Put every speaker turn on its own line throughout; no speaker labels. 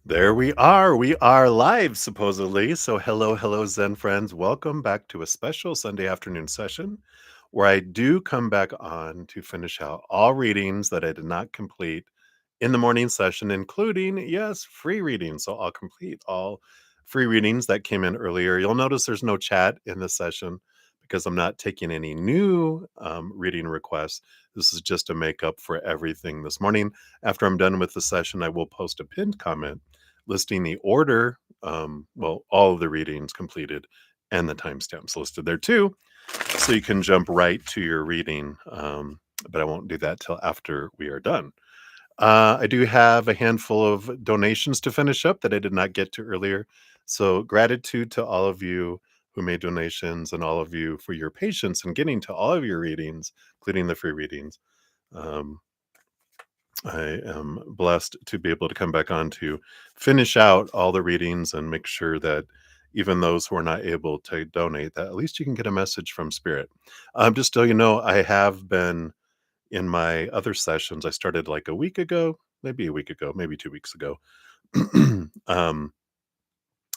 There we are. We are live, supposedly. So, hello, hello, Zen friends. Welcome back to a special Sunday afternoon session where I do come back on to finish out all readings that I did not complete in the morning session, including, yes, free readings. So, I'll complete all free readings that came in earlier. You'll notice there's no chat in this session because I'm not taking any new reading requests. This is just to make up for everything this morning. After I'm done with the session, I will post a pinned comment listing the order, all of the readings completed and the timestamps listed there too. So you can jump right to your reading, but I won't do that till after we are done. I do have a handful of donations to finish up that I did not get to earlier. So gratitude to all of you who made donations and all of you for your patience in getting to all of your readings, including the free readings. Um, I am blessed to be able to come back on to finish out all the readings and make sure that even those who are not able to donate, that at least you can get a message from Spirit. Just so you know, I have been in my other sessions. I started like a week ago, maybe a week ago, maybe 2 weeks ago. um,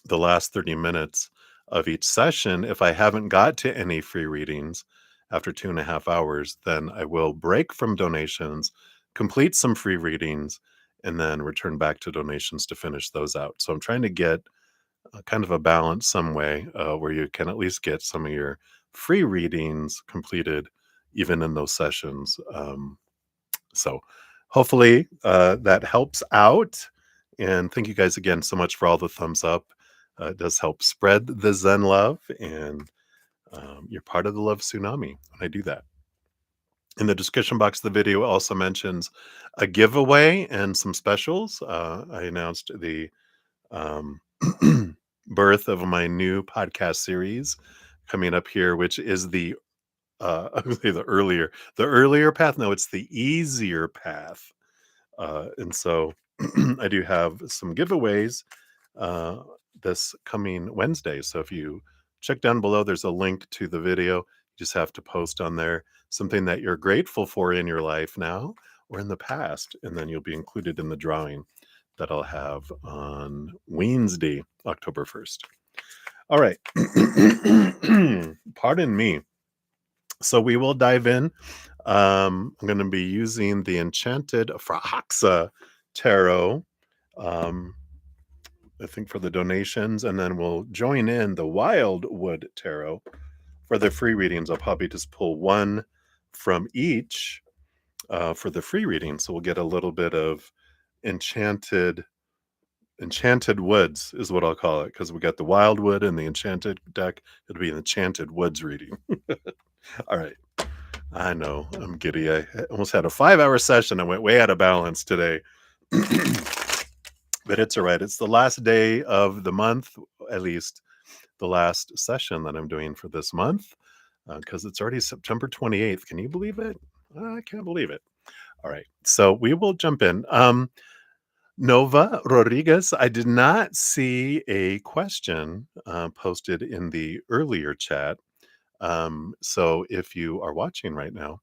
the last 30 minutes of each session, if I haven't got to any free readings after 2.5 hours, then I will break from donations, complete some free readings, and then return back to donations to finish those out. So I'm trying to get kind of a balance some way where you can at least get some of your free readings completed even in those sessions. So hopefully that helps out. And thank you guys again so much for all the thumbs up. It does help spread the Zen love, and you're part of the love tsunami when I do that. In the description box of the video, it also mentions a giveaway and some specials. I announced the um, birth of my new podcast series coming up here, which is the I would say the earlier path. No, it's the easier path. And so I do have some giveaways uh, this coming Wednesday. So if you check down below, there's a link to the video. You just have to post on there something that you're grateful for in your life now or in the past, and then you'll be included in the drawing that I'll have on Wednesday, October 1st. All right. Pardon me. So we will dive in. I'm going to be using the Enchanted Frahaxa Tarot, um, I think, for the donations, and then we'll join in the Wildwood Tarot for the free readings. I'll probably just pull one from each for the free reading, so we'll get a little bit of enchanted woods is what I'll call it, because we got the Wildwood and the Enchanted deck. It'll be an Enchanted Woods reading. All right. I know, I'm giddy. I almost had a 5-hour session. I went way out of balance today. But it's all right. It's the last day of the month, at least the last session that I'm doing for this month, because it's already September 28th. Can you believe it? I can't believe it. All right. So we will jump in. Nova Rodriguez, I did not see a question posted in the earlier chat. So if you are watching right now,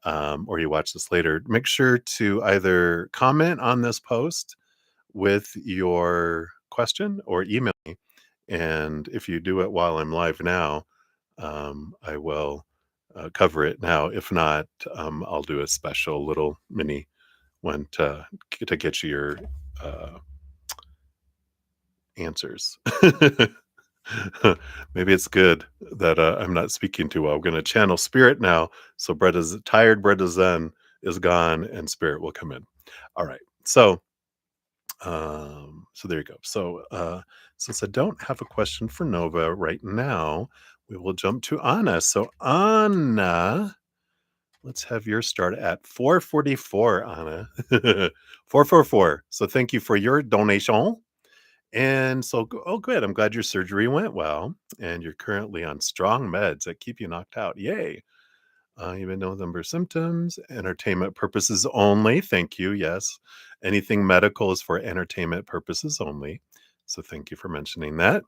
or you watch this later, make sure to either comment on this post with your question or email me. And if you do it while I'm live now, I will cover it now. If not, I'll do a special little mini one to get you your uh, answers. Maybe it's good that I'm not speaking too well. I'm going to channel Spirit now. So Bretta Zen is gone and Spirit will come in. All right. So there you go. So since I don't have a question for Nova right now, we will jump to Anna. So Anna, let's have your start at 444, Anna. 444. So thank you for your donation. And so, oh, good. I'm glad your surgery went well, and you're currently on strong meds that keep you knocked out. Yay. Even though number of symptoms, entertainment purposes only. Thank you. Yes. Anything medical is for entertainment purposes only. So thank you for mentioning that.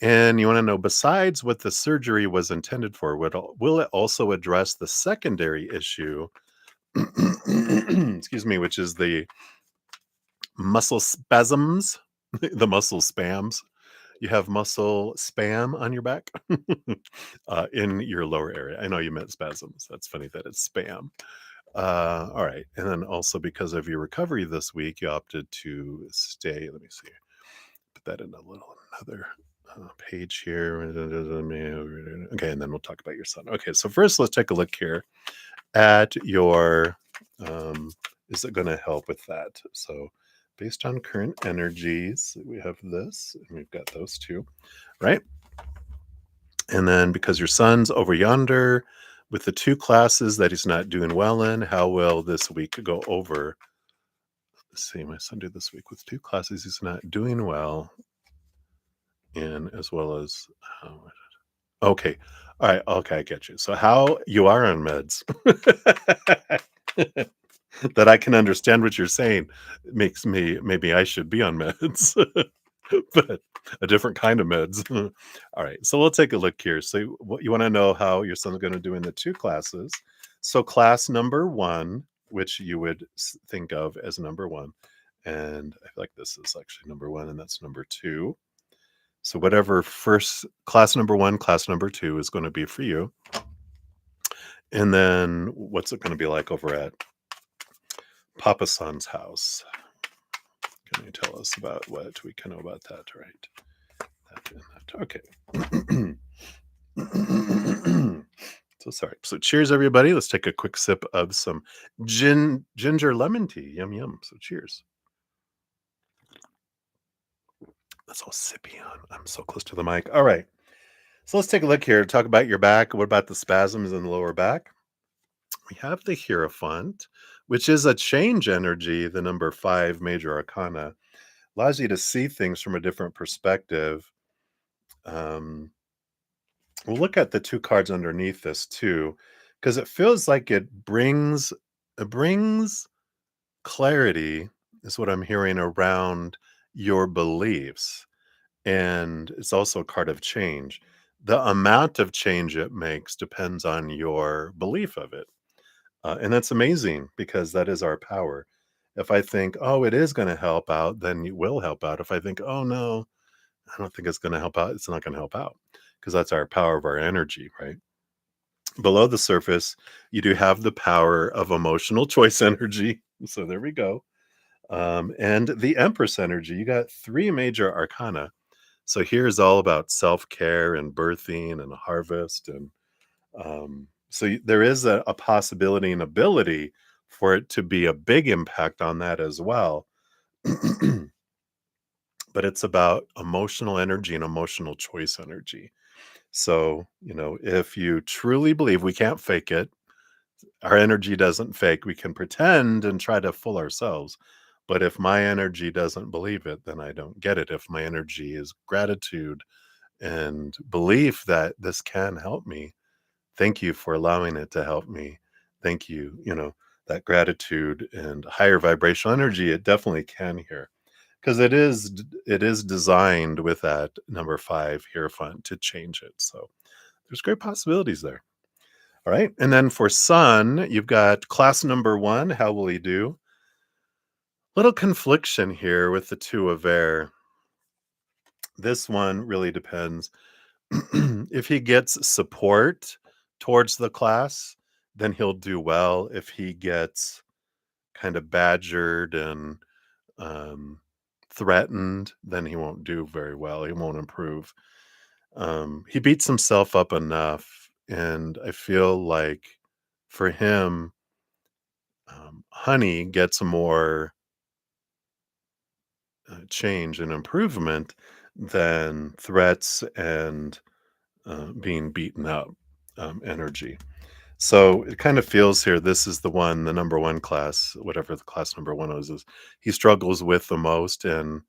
And you want to know, besides what the surgery was intended for, will it also address the secondary issue, excuse me, which is the muscle spasms The muscle spams. You have muscle spam on your back in your lower area. I know you meant spasms. That's funny that it's spam. All right. And then also because of your recovery this week, you opted to stay. Let me see. Put that in a little another page here. Okay. And then we'll talk about your son. Okay. So first, let's take a look here at your, um, is it going to help with that? So based on current energies, we have this, and we've got those two, right? And then because your son's over yonder with the two classes that he's not doing well in, how will this week go over? Let's see, my son did this week with two classes he's not doing well in, as well as, okay. All right. Okay. I get you. So, how you are on meds. That I can understand what you're saying makes me maybe I should be on meds, but a different kind of meds. All right, so we'll take a look here. So, what you want to know how your son's going to do in the two classes. So, class number one, which you would think of as number one, and I feel like this is actually number one, and that's number two. So, whatever first class number one, class number two is going to be for you. And then, what's it going to be like over at Papa Son's house? Can you tell us about what we can know about that, right? That and that. Okay. So sorry. So cheers, everybody. Let's take a quick sip of some ginger lemon tea. Yum yum. So cheers. That's all sippy on. I'm so close to the mic. All right. So let's take a look here. Talk about your back. What about the spasms in the lower back? We have the Hierophant, which is a change energy, the number 5 major arcana. Allows you to see things from a different perspective. Um, we'll look at the two cards underneath this too, because it feels like it brings clarity, is what I'm hearing, around your beliefs. And it's also a card of change. The amount of change it makes depends on your belief of it. And that's amazing because that is our power. If I think, oh, it is going to help out, then it will help out. If I think, oh, no, I don't think it's going to help out, it's not going to help out because that's our power of our energy, right? Below the surface, you do have the power of emotional choice energy. So there we go. And the Empress energy. You got three major arcana. So here's all about self care and birthing and harvest. And there is a possibility and ability for it to be a big impact on that as well. But it's about emotional energy and emotional choice energy. So, if you truly believe, we can't fake it, our energy doesn't fake. We can pretend and try to fool ourselves. But if my energy doesn't believe it, then I don't get it. If my energy is gratitude and belief that this can help me, thank you for allowing it to help me. Thank you, that gratitude and higher vibrational energy, it definitely can here. Because it is designed with that number 5 Hierophant to change it. So there's great possibilities there. All right. And then for Sun, you've got class number 1. How will he do? Little confliction here with the 2 of air. This one really depends. If he gets support towards the class, then he'll do well. If he gets kind of badgered and um, threatened, then he won't do very well. He won't improve. He beats himself up enough. And I feel like for him, honey gets more change and improvement than threats and being beaten up energy. So it kind of feels here this is the number one class, whatever the class number one is he struggles with the most. And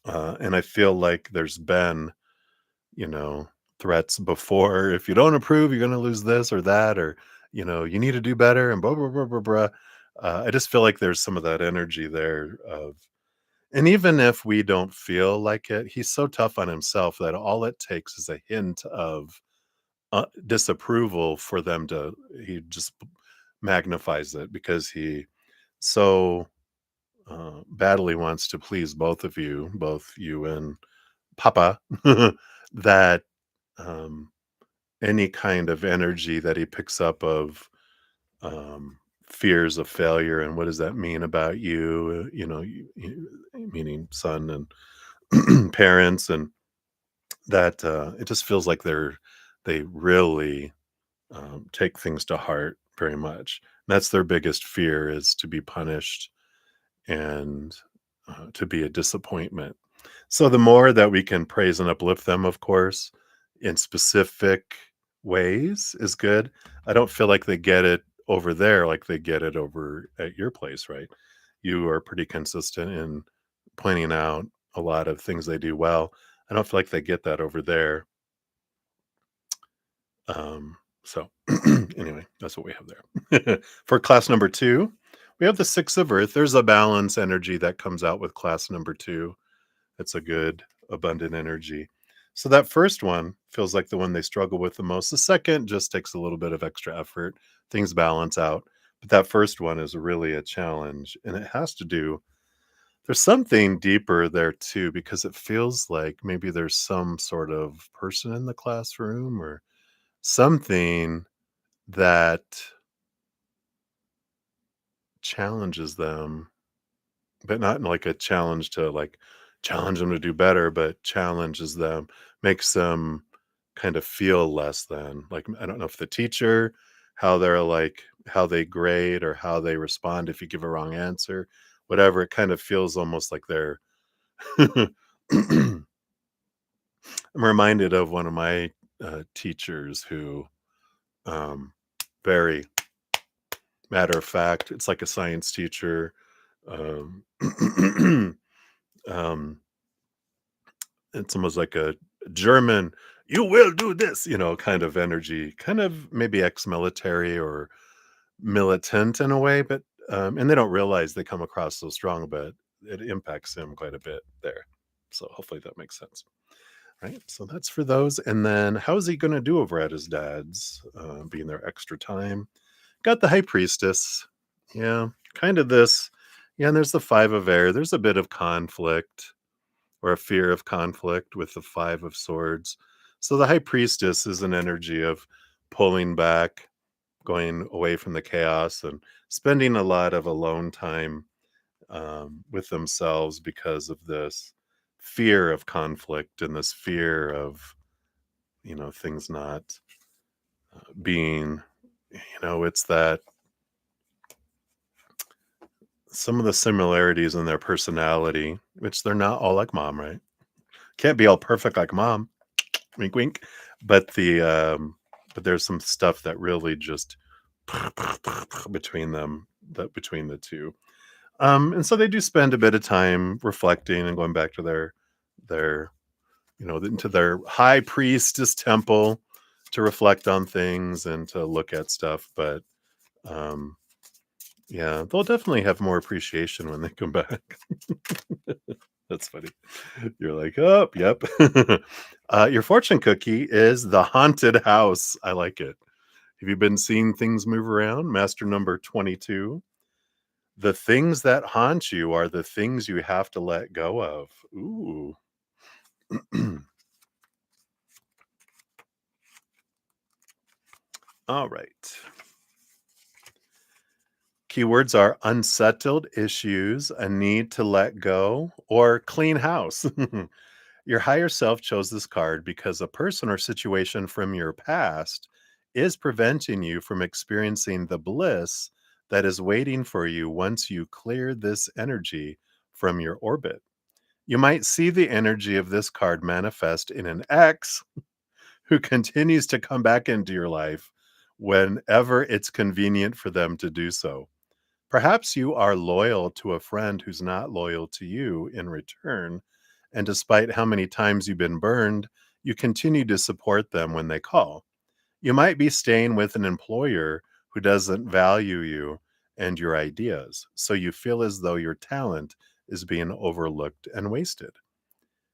I feel like there's been, you know, threats before. If you don't approve, you're going to lose this or that, or, you need to do better and blah, blah, blah, blah, blah. I just feel like there's some of that energy there and even if we don't feel like it, he's so tough on himself that all it takes is a hint of disapproval for them he just magnifies it because he so badly wants to please both of you, both you and Papa, that um, any kind of energy that he picks up of fears of failure and what does that mean about you, meaning son and parents, and that it just feels like they really take things to heart very much. That's their biggest fear, is to be punished and to be a disappointment. So the more that we can praise and uplift them, of course, in specific ways is good. I don't feel like they get it over there like they get it over at your place, right? You are pretty consistent in pointing out a lot of things they do well. I don't feel like they get that over there. So anyway, that's what we have there. For class number two, we have the Six of Earth. There's a balance energy that comes out with class number two. It's a good, abundant energy. So that first one feels like the one they struggle with the most. The second just takes a little bit of extra effort. Things balance out. But that first one is really a challenge. And it has to do, there's something deeper there too, because it feels like maybe there's some sort of person in the classroom or something that challenges them, but not in like a challenge to like challenge them to do better, but challenges them, makes them kind of feel less than. Like, I don't know if the teacher, how they're like, how they grade or how they respond if you give a wrong answer, whatever, it kind of feels almost like they're I'm reminded of one of my teachers who um very matter of fact, it's like a science teacher. Um, um, it's almost like a German, you will do this, kind of energy, kind of maybe ex-military or militant in a way, but and they don't realize they come across so strong, but it impacts him quite a bit there. So hopefully that makes sense. Right. So that's for those. And then how's he going to do over at his dad's, being there extra time? Got the high priestess. Yeah, kind of this. Yeah, and there's the five of air. There's a bit of conflict or a fear of conflict with the five of swords. So the high priestess is an energy of pulling back, going away from the chaos, and spending a lot of alone time with themselves because of this fear of conflict and this fear of things not being, it's that some of the similarities in their personality, which they're not all like mom, right? Can't be all perfect like mom. Wink, wink. But but there's some stuff that really just between them, that between the two. And so they do spend a bit of time reflecting and going back to their into their high priestess temple to reflect on things and to look at stuff. But um, yeah, they'll definitely have more appreciation when they come back. That's funny. You're like, oh, yep. Your fortune cookie is the haunted house. I like it. Have you been seeing things move around? Master number 22. The things that haunt you are the things you have to let go of. Ooh. All right. Keywords are unsettled issues, a need to let go, or clean house. Your higher self chose this card because a person or situation from your past is preventing you from experiencing the bliss that is waiting for you once you clear this energy from your orbit. You might see the energy of this card manifest in an ex who continues to come back into your life whenever it's convenient for them to do so. Perhaps you are loyal to a friend who's not loyal to you in return, and despite how many times you've been burned, you continue to support them when they call. You might be staying with an employer who doesn't value you and your ideas, so you feel as though your talent is being overlooked and wasted.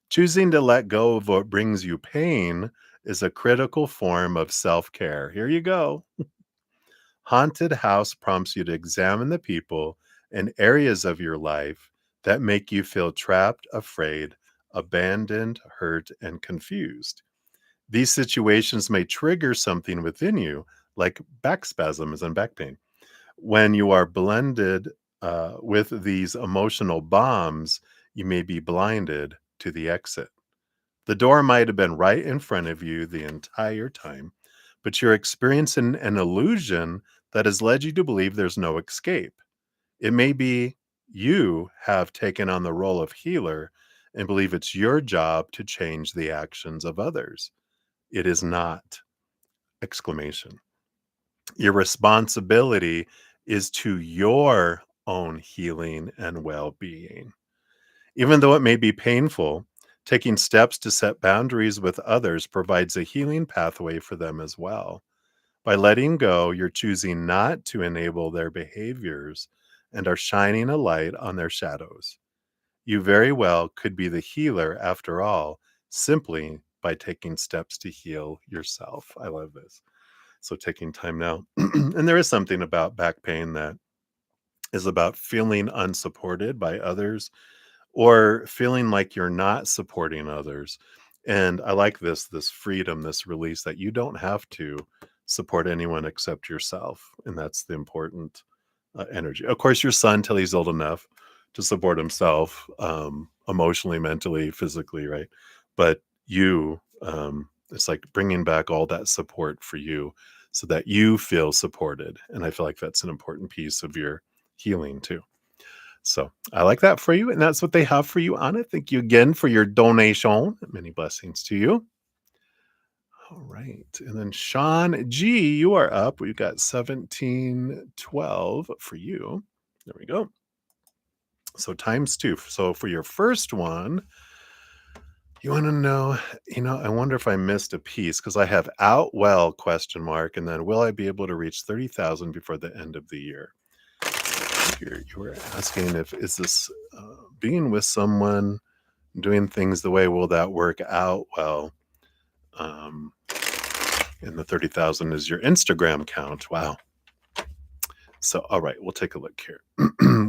Choosing to let go of what brings you pain is a critical form of self care. Here you go. Haunted house prompts you to examine the people and areas of your life that make you feel trapped, afraid, abandoned, hurt, and confused. These situations may trigger something within you, like back spasms and back pain. When you are blended with these emotional bombs, you may be blinded to the exit. The door might have been right in front of you the entire time, but you're experiencing an illusion that has led you to believe there's no escape. It may be you have taken on the role of healer and believe it's your job to change the actions of others. It is not! Exclamation. Your responsibility is to your own healing and well-being. Even though it may be painful, taking steps to set boundaries with others provides a healing pathway for them as well. By letting go, you're choosing not to enable their behaviors and are shining a light on their shadows. You very well could be the healer after all, simply by taking steps to heal yourself. I love this. So, taking time now. And there is something about back pain that is about feeling unsupported by others or feeling like you're not supporting others. And I like this freedom, this release that you don't have to support anyone except yourself. And that's the important energy. Of course, your son, till he's old enough to support himself, emotionally, mentally, physically, right? But you, it's like bringing back all that support for you so that you feel supported. And I feel like that's an important piece of your healing too. So I like that for you. And that's what they have for you on it. Thank you again for your donation. Many blessings to you. All right. And then Sean G, you are up. We've got 1712 for you. There we go. So times two. So for your first one, you want to know, I wonder if I missed a piece because I have out well question mark and then will I be able to reach 30,000 before the end of the year? You were asking if is this being with someone doing things the way will that work out well? Um, and the 30,000 is your Instagram count. Wow. So, all right, we'll take a look here.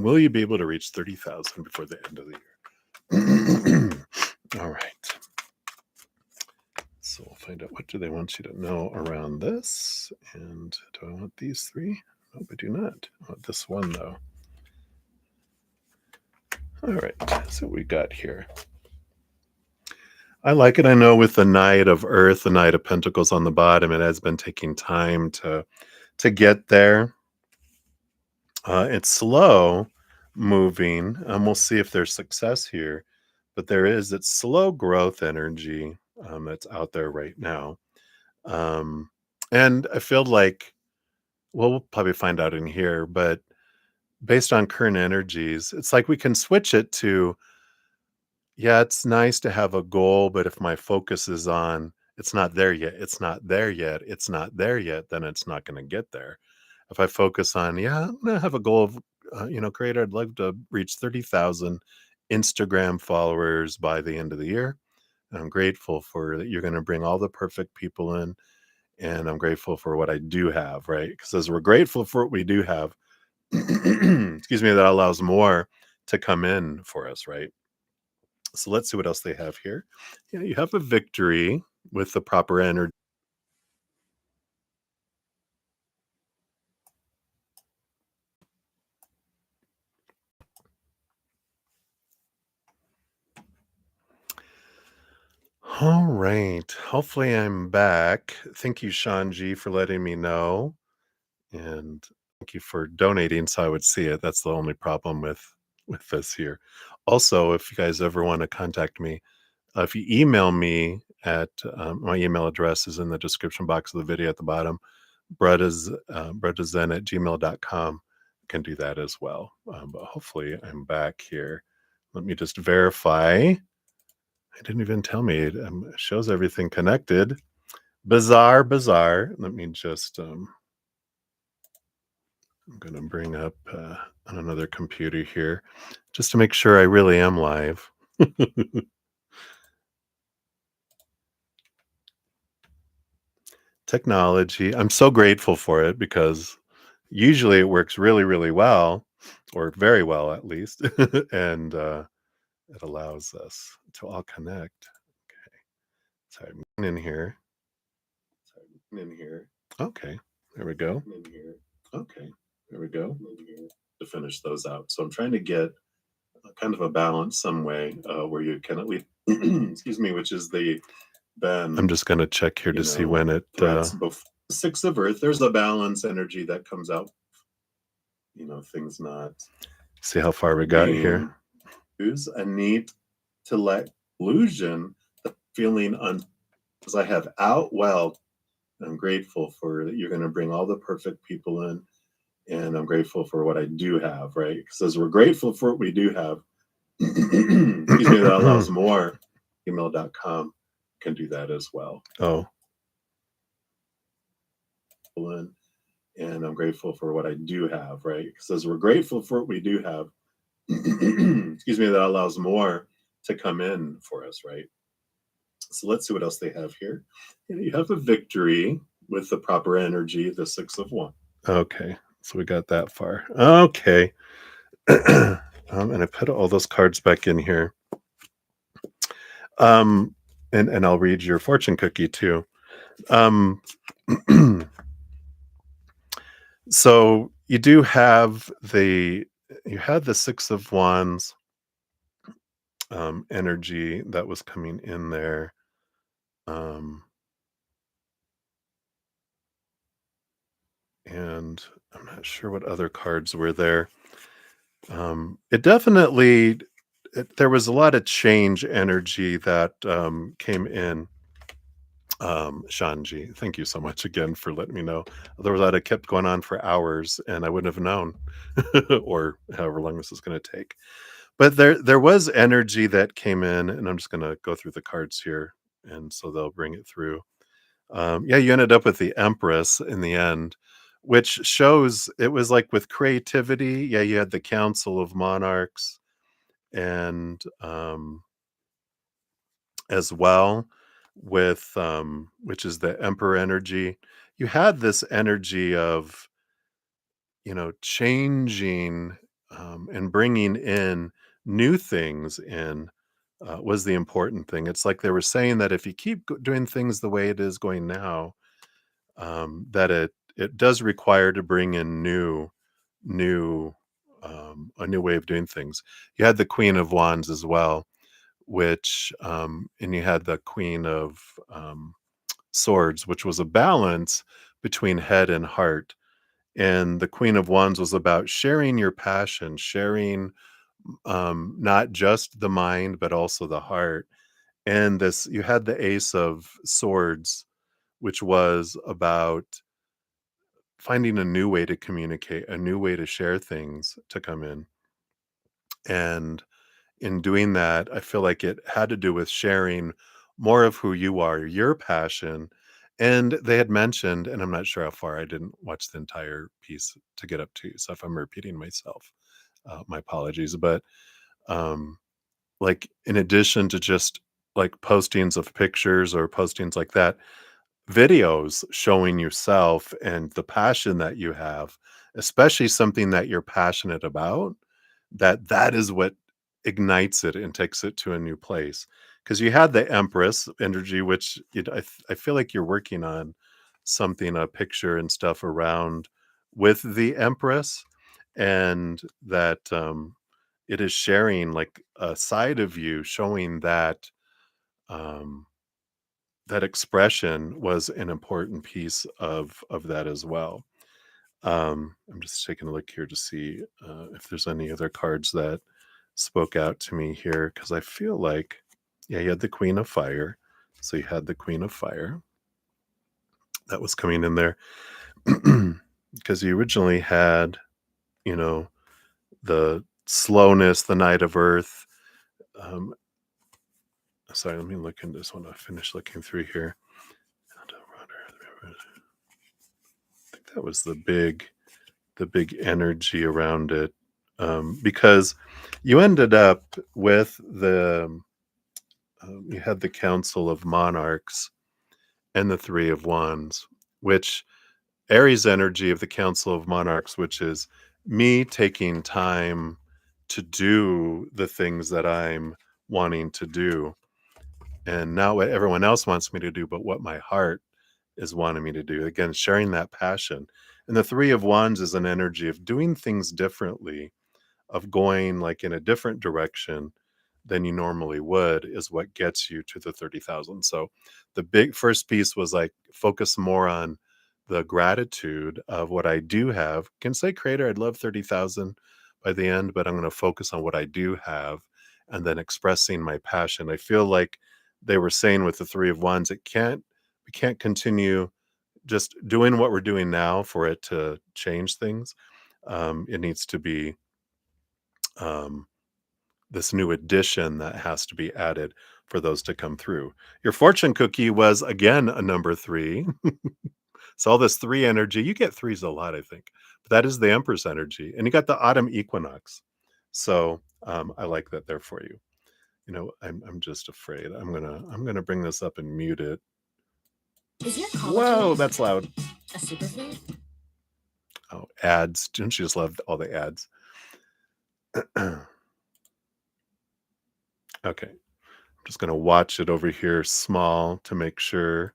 Will you be able to reach 30,000 before the end of the year? All right. So we'll find out what do they want you to know around this. And do I want these three? Nope, I do not. I want this one though. All right, so we got here. I like it. I know with the Knight of Earth, the Knight of Pentacles on the bottom, it has been taking time to get there. It's slow moving. We'll see if there's success here, but it's slow growth energy that's out there right now. Um, and I feel like, well, we'll probably find out in here, but based on current energies, it's like we can switch it to, yeah, it's nice to have a goal, but if my focus is on it's not there yet, it's not there yet, it's not there yet, then it's not going to get there. If I focus on, yeah, I'm going to have a goal of, creator, I'd love to reach 30,000 Instagram followers by the end of the year. And I'm grateful for that you're going to bring all the perfect people in. And I'm grateful for what I do have, right? Because as we're grateful for what we do have, excuse me, that allows more to come in for us, right? So let's see what else they have here. Yeah, you have a victory with the proper energy. All right. Hopefully I'm back. Thank you, Sean G, for letting me know. And thank you for donating so I would see it. That's the only problem with this here. Also, if you guys ever want to contact me, if you email me at my email address is in the description box of the video at the bottom. Brettazen at gmail.com. Can do that as well. But hopefully I'm back here. Let me just verify. It didn't even tell me. It shows everything connected. Bizarre, bizarre. Let me just, I'm going to bring up on another computer here just to make sure I really am live. Technology. I'm so grateful for it because usually it works really, really well. or very well at least, and it allows us to all connect. Okay, sorry, I'm in here. Sorry, I'm in here. Okay, there we go. In here. Okay, there we go. In here. To finish those out, so I'm trying to get kind of a balance some way where you can at least, excuse me, which is the then I'm just going to check here to see when it threats six of earth. There's a balance energy that comes out, things not see how far we got here. Use a need to let illusion, the feeling as I have out well. I'm grateful for that you're going to bring all the perfect people in, and I'm grateful for what I do have, right? Because as we're grateful for what we do have, excuse me, that allows more. Email.com can do that as well. Oh. And I'm grateful for what I do have, right? Because as we're grateful for what we do have, excuse me, that allows more to come in for us, right? So let's see what else they have here. You have a victory with the proper energy, the 6 of Wands. Okay, so we got that far. Okay. And I put all those cards back in here. And I'll read your fortune cookie too. So you do have you had the 6 of Wands energy that was coming in there. And I'm not sure what other cards were there. It definitely, there was a lot of change energy that came in. Shanji, thank you so much again for letting me know. Otherwise, I'd have kept going on for hours and I wouldn't have known, or however long this is going to take. But there was energy that came in, and I'm just going to go through the cards here, and so they'll bring it through. Yeah, you ended up with the Empress in the end, which shows it was like with creativity. Yeah, you had the Council of Monarchs, and as well with which is the Emperor energy. You had this energy of changing and bringing in new things in was the important thing. It's like they were saying that if you keep doing things the way it is going now, that it does require to bring in new a new way of doing things. You had the Queen of Wands as well, which and you had the Queen of Swords, which was a balance between head and heart. And the Queen of Wands was about sharing your passion, sharing not just the mind but also the heart. And this, you had the Ace of Swords, which was about finding a new way to communicate, a new way to share things to come in. And in doing that, I feel like it had to do with sharing more of who you are, your passion. And they had mentioned, and I'm not sure how far, I didn't watch the entire piece to get up to you. So if I'm repeating myself, my apologies. But um, like in addition to just like postings of pictures or postings like that, videos showing yourself and the passion that you have, especially something that you're passionate about, that is what ignites it and takes it to a new place. Because you had the Empress energy, which I feel like you're working on something, a picture and stuff around with the Empress, and that it is sharing like a side of you, showing that um, that expression was an important piece of that as well. I'm just taking a look here to see if there's any other cards that spoke out to me here, because I feel like, yeah, you had the Queen of Fire. So you had the Queen of Fire that was coming in there, because you originally had, you know, the slowness, the Knight of Earth. Um, Sorry, let me look into this one. I finished looking through here. I think that was the big energy around it, because you ended up with you had the Council of Monarchs and the Three of Wands, which Aries energy of the Council of Monarchs, which is me taking time to do the things that I'm wanting to do, and not what everyone else wants me to do, but what my heart is wanting me to do. Again, sharing that passion. And the Three of Wands is an energy of doing things differently, of going like in a different direction than you normally would, is what gets you to the 30,000. So the big first piece was like focus more on the gratitude of what I do have. Can say, creator, I'd love 30,000 by the end, but I'm going to focus on what I do have, and then expressing my passion. I feel like they were saying with the Three of Wands, we can't continue just doing what we're doing now for it to change things. It needs to be um, this new addition that has to be added for those to come through. Your fortune cookie was again a number three. So all this three energy, you get threes a lot, I think. But that is the Empress energy. And you got the autumn equinox. So I like that there for you. I'm just afraid. I'm gonna bring this up and mute it.
Is your collagen
Whoa, that's loud.
a superfood?
Oh, ads. Don't you just love all the ads? Okay. I'm just gonna watch it over here small to make sure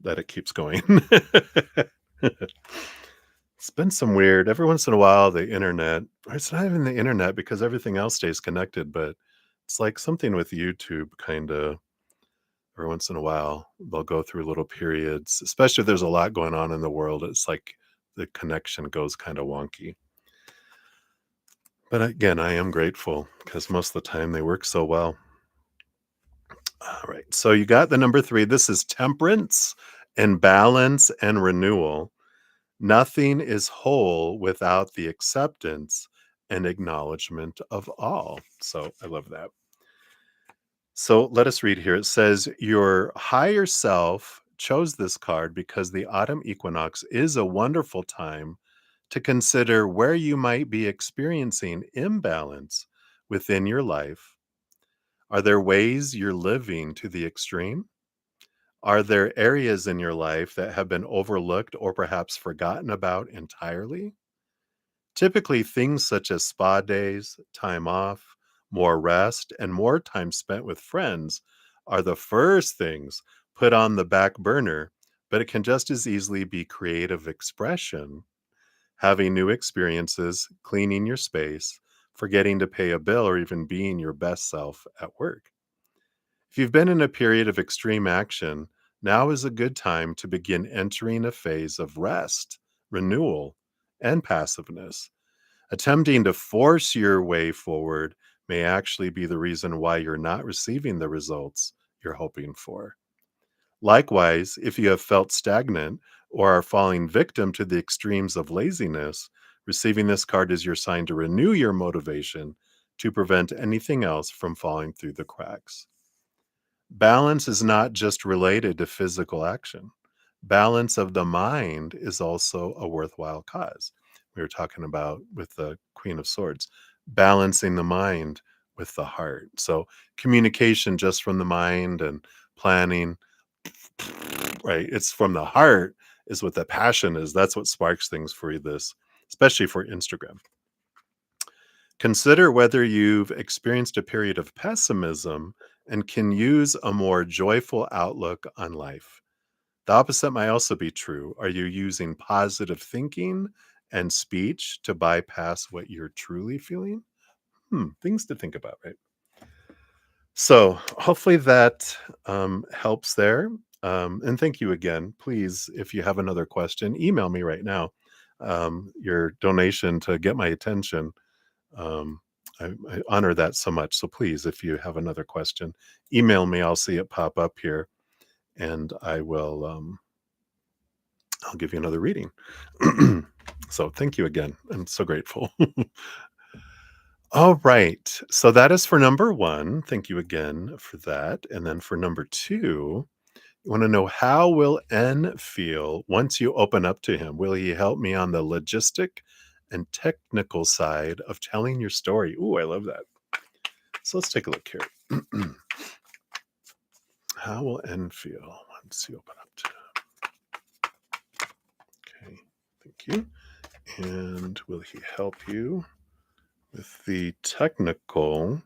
that it keeps going. It's been some weird every once in a while, the internet, or it's not even the internet because everything else stays connected, but it's like something with YouTube kinda every once in a while, they'll go through little periods, especially if there's a lot going on in the world, it's like the connection goes kinda wonky. But again, I am grateful because most of the time they work so well. All right, so you got the number 3. This is temperance and balance and renewal. Nothing is whole without the acceptance and acknowledgement of all. So I love that. So let us read here. It says, your higher self chose this card because the autumn equinox is a wonderful time to consider where you might be experiencing imbalance within your life. Are there ways you're living to the extreme? Are there areas in your life that have been overlooked or perhaps forgotten about entirely? Typically, things such as spa days, time off, more rest, and more time spent with friends are the first things put on the back burner, but it can just as easily be creative expression, having new experiences, cleaning your space, forgetting to pay a bill, or even being your best self at work. If you've been in a period of extreme action, now is a good time to begin entering a phase of rest, renewal, and passiveness. Attempting to force your way forward may actually be the reason why you're not receiving the results you're hoping for. Likewise, if you have felt stagnant or are falling victim to the extremes of laziness, receiving this card is your sign to renew your motivation to prevent anything else from falling through the cracks. Balance is not just related to physical action. Balance of the mind is also a worthwhile cause. We were talking about with the Queen of Swords, balancing the mind with the heart. So communication just from the mind and planning, right? It's from the heart is what the passion is. That's what sparks things for this, especially for Instagram. Consider whether you've experienced a period of pessimism and can use a more joyful outlook on life. The opposite might also be true. Are you using positive thinking and speech to bypass what you're truly feeling? Things to think about, right? So hopefully that helps there. And thank you again. Please, if you have another question, email me right now. Your donation to get my attention. Um, I honor that so much. So please, if you have another question, email me. I'll see it pop up here, and I will. I'll give you another reading. So thank you again. I'm so grateful. All right. So that is for number 1. Thank you again for that. And then for number 2, you want to know, how will N feel once you open up to him? Will he help me on the logistic and technical side of telling your story? Ooh, I love that. So let's take a look here. How will N feel once you open up to him? Okay. Thank you. And will he help you with the technical,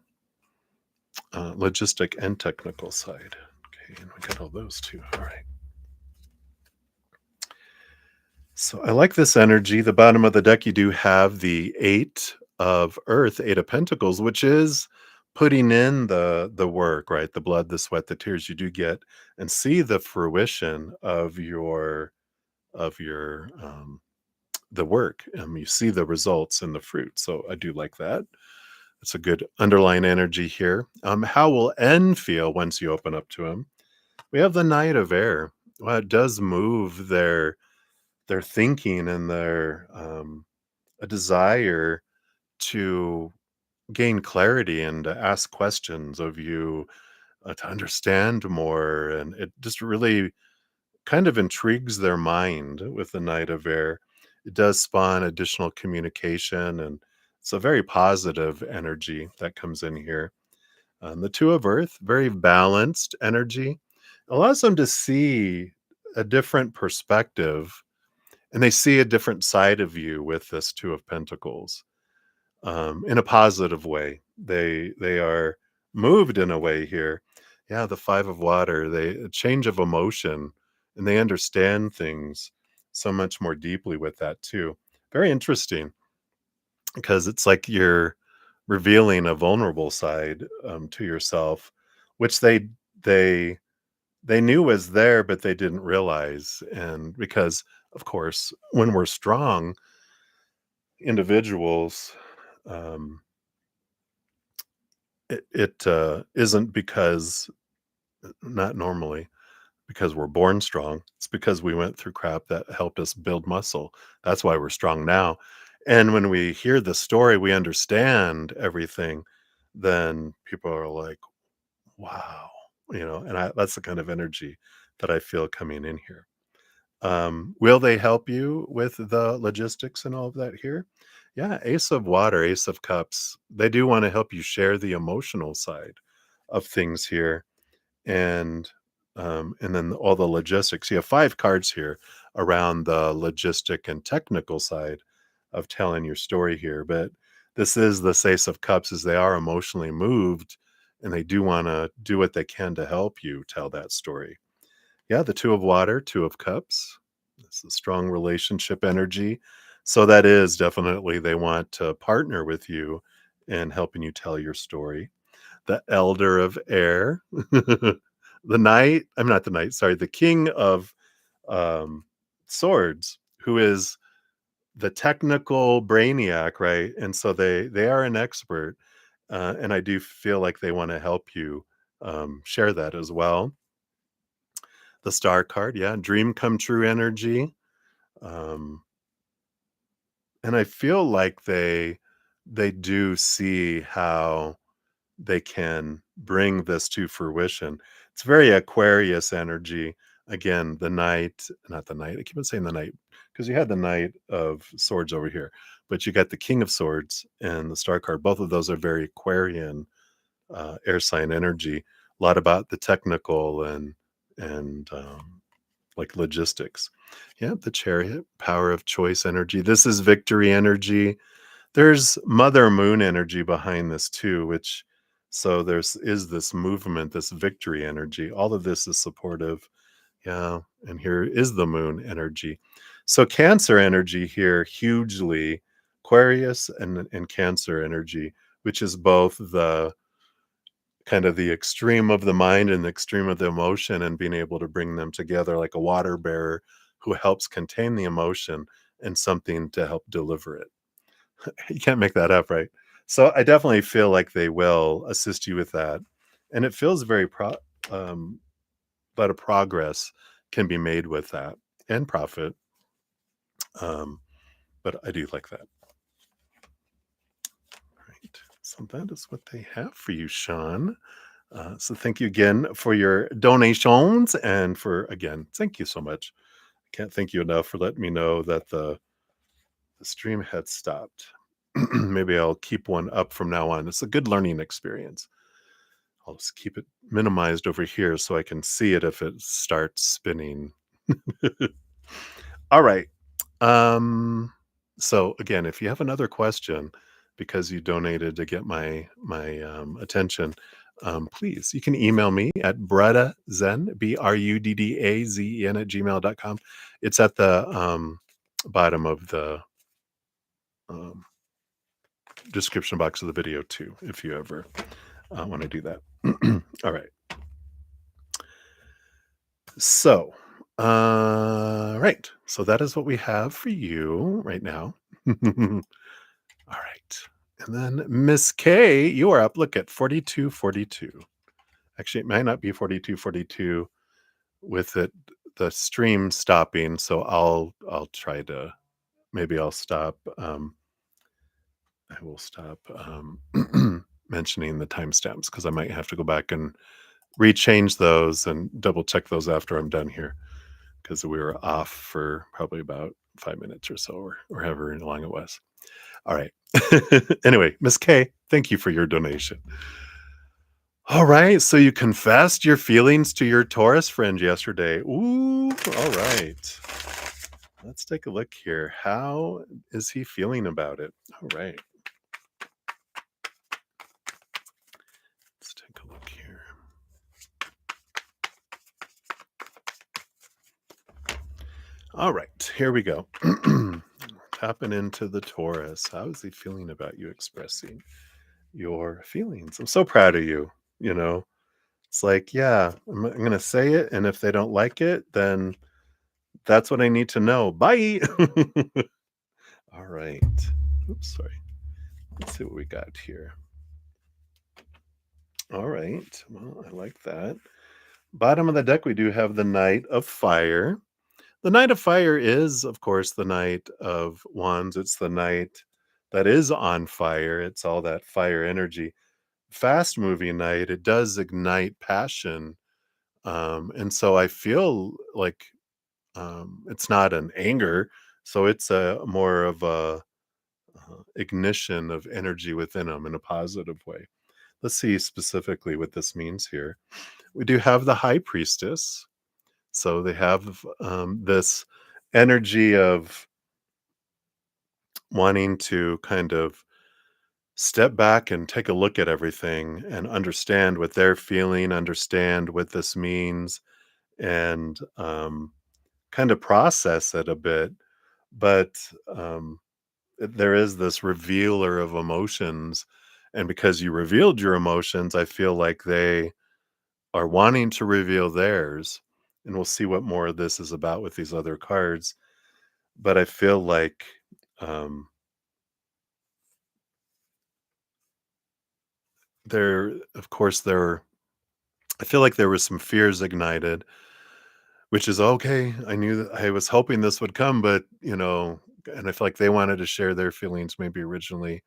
logistic and technical side? Okay, and we got all those too. All right. So I like this energy. The bottom of the deck, you do have the Eight of Earth, Eight of Pentacles, which is putting in the work, right? The blood, the sweat, the tears. You do get and see the fruition of your the work. You see the results and the fruit. So I do like that. It's a good underlying energy here. How will N feel once you open up to him? We have the Knight of Air. Well, it does move their thinking and their a desire to gain clarity and to ask questions of you, to understand more, and it just really kind of intrigues their mind with the Knight of Air. It does spawn additional communication, and it's a very positive energy that comes in here. The Two of Earth, very balanced energy, allows them to see a different perspective, and they see a different side of you with this Two of Pentacles, in a positive way. They are moved in a way here. Yeah, the Five of Water, they a change of emotion, and they understand things so much more deeply with that too. Very interesting because it's like you're revealing a vulnerable side to yourself, which they they knew was there, but they didn't realize. And because, of course, when we're strong individuals, um, it isn't because not normally because we're born strong. It's because we went through crap that helped us build muscle. That's why we're strong now. And when we hear the story, we understand everything. Then people are like, "Wow," And that's the kind of energy that I feel coming in here. Will they help you with the logistics and all of that here? Yeah, Ace of Water, Ace of Cups. They do want to help you share the emotional side of things here, and then all the logistics. You have 5 cards here around the logistic and technical side of telling your story here, but this is the Ace of Cups, as they are emotionally moved, and they do want to do what they can to help you tell that story. Yeah, the Two of Water, Two of Cups. It's a strong relationship energy. So that is definitely they want to partner with you in helping you tell your story. The Elder of Air, the Knight, I'm not the Knight, sorry, the King of um, Swords, who is the technical brainiac, right? And so they are an expert, and I do feel like they want to help you share that as well. The Star card, yeah, dream come true energy. Um, and I feel like they do see how they can bring this to fruition. It's very Aquarius energy. Again, the knight, not the knight. I keep on saying the knight because you had the Knight of Swords over here, but you got the King of Swords and the Star card. Both of those are very Aquarian air sign energy. A lot about the technical and like logistics. Yeah, the Chariot, power of choice energy. This is victory energy. There's Mother Moon energy behind this too, which so there's is this movement, this victory energy. All of this is supportive. Yeah, and here is the moon energy. So Cancer energy here hugely Aquarius and Cancer energy, which is both the kind of the extreme of the mind and the extreme of the emotion, and being able to bring them together like a water bearer who helps contain the emotion and something to help deliver it. You can't make that up, right? So I definitely feel like they will assist you with that, and it feels very um, that a progress can be made with that and profit. Um, but I do like that. Right. So that is what they have for you, Sean. So thank you again for your donations, and for again, thank you so much. I can't thank you enough for letting me know that the stream had stopped. Maybe I'll keep one up from now on. It's a good learning experience. I'll just keep it minimized over here so I can see it if it starts spinning. All right. Um, So again, if you have another question because you donated to get my attention, please you can email me at bruddazen BRUDDAZEN at gmail.com. It's at the bottom of the um, description box of the video too, if you ever want to do that. All right. So, right. So that is what we have for you right now. All right. And then Miss K, you are up. Look at 4242. Actually, it might not be 4242 with it the stream stopping. So I'll try to maybe I'll stop I will stop mentioning the timestamps because I might have to go back and rechange those and double check those after I'm done here because we were off for probably about 5 minutes or so or however long it was. All right. Anyway, Miss K, thank you for your donation. All right. So you confessed your feelings to your Taurus friend yesterday. Ooh, all right. Let's take a look here. How is he feeling about it? All right. Let's take a look here. All right. Here we go. Tapping into the Taurus. How is he feeling about you expressing your feelings? I'm so proud of you. You know, it's like, yeah, I'm going to say it. And if they don't like it, then that's what I need to know. Bye. All right. Oops, sorry. Let's see what we got here. All right. Well, I like that. Bottom of the deck, we do have the Knight of Fire. The Knight of Fire is, of course, the Knight of Wands. It's the knight that is on fire. It's all that fire energy. Fast moving knight, it does ignite passion. And so I feel like it's not an anger. So it's a more of a ignition of energy within them in a positive way. Let's see specifically what this means here. We do have the High Priestess. So they have this energy of wanting to kind of step back and take a look at everything and understand what they're feeling, understand what this means, and kind of process it a bit. But there is this revealer of emotions. And because you revealed your emotions, I feel like they are wanting to reveal theirs. And we'll see what more of this is about with these other cards. But I feel like um, of course, I feel like there was some fears ignited, which is okay. I knew that I was hoping this would come, but and I feel like they wanted to share their feelings maybe originally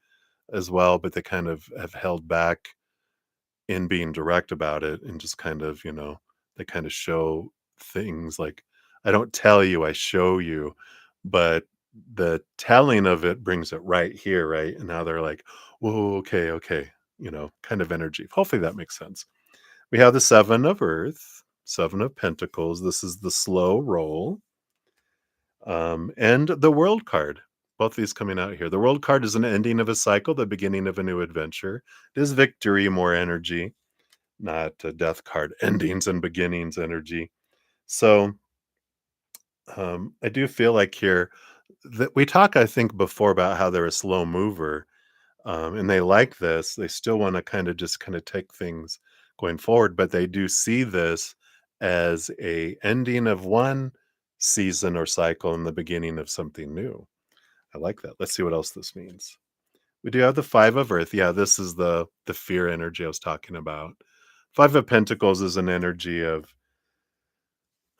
as well, but they kind of have held back in being direct about it and just kind of, they kind of show things like, I don't tell you, I show you, but the telling of it brings it right here, right? And now they're like, whoa, okay, okay, kind of energy. Hopefully that makes sense. We have the Seven of Earth, Seven of Pentacles. This is the slow roll. And the World card. Both these coming out here. The World card is an ending of a cycle, the beginning of a new adventure. It is victory, more energy, not a death card, endings and beginnings energy. So I do feel like here that we talk, I think, before about how they're a slow mover. And they like this. They still want to kind of take things going forward, but they do see this as a ending of one season or cycle and the beginning of something new. I like that. Let's see what else this means. We do have the Five of Earth. Yeah, this is the fear energy I was talking about. Five of Pentacles is an energy of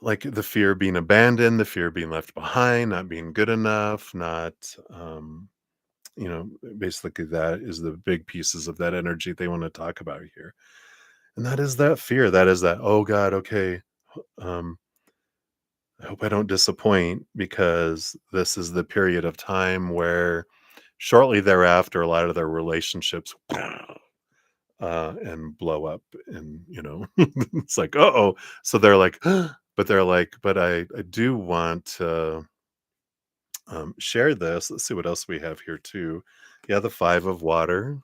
like the fear being abandoned, the fear being left behind, not being good enough, not basically that is the big pieces of that energy they want to talk about here. And that is that fear. That is that, oh God, okay. Um, I hope I don't disappoint because this is the period of time where shortly thereafter, a lot of their relationships and blow up. And, it's like, oh. So they're like, but they're like, but I do want to share this. Let's see what else we have here too. Yeah, the five of water,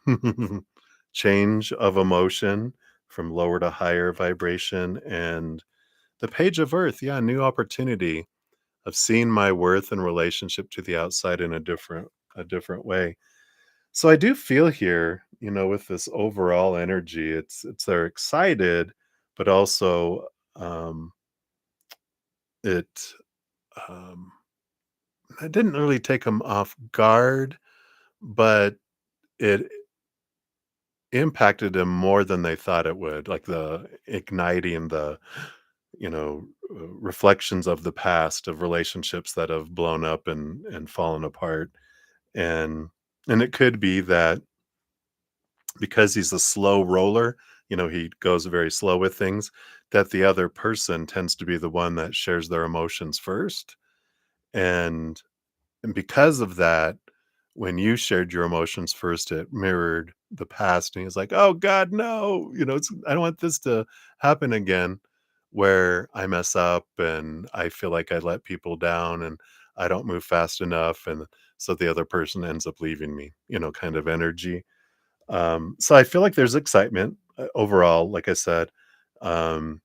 change of emotion from lower to higher vibration, and the page of earth. Yeah, new opportunity of seeing my worth in relationship to the outside in a different way. So I do feel here, with this overall energy, it's they're excited, but also it um, I didn't really take them off guard, but it impacted them more than they thought it would, like the igniting the reflections of the past of relationships that have blown up and fallen apart, and it could be that because he's a slow roller, he goes very slow with things, that the other person tends to be the one that shares their emotions first. And because of that, when you shared your emotions first, it mirrored the past. And he's like, oh God, no, I don't want this to happen again, where I mess up and I feel like I let people down and I don't move fast enough. And so the other person ends up leaving me, kind of energy. So I feel like there's excitement overall, like I said, um,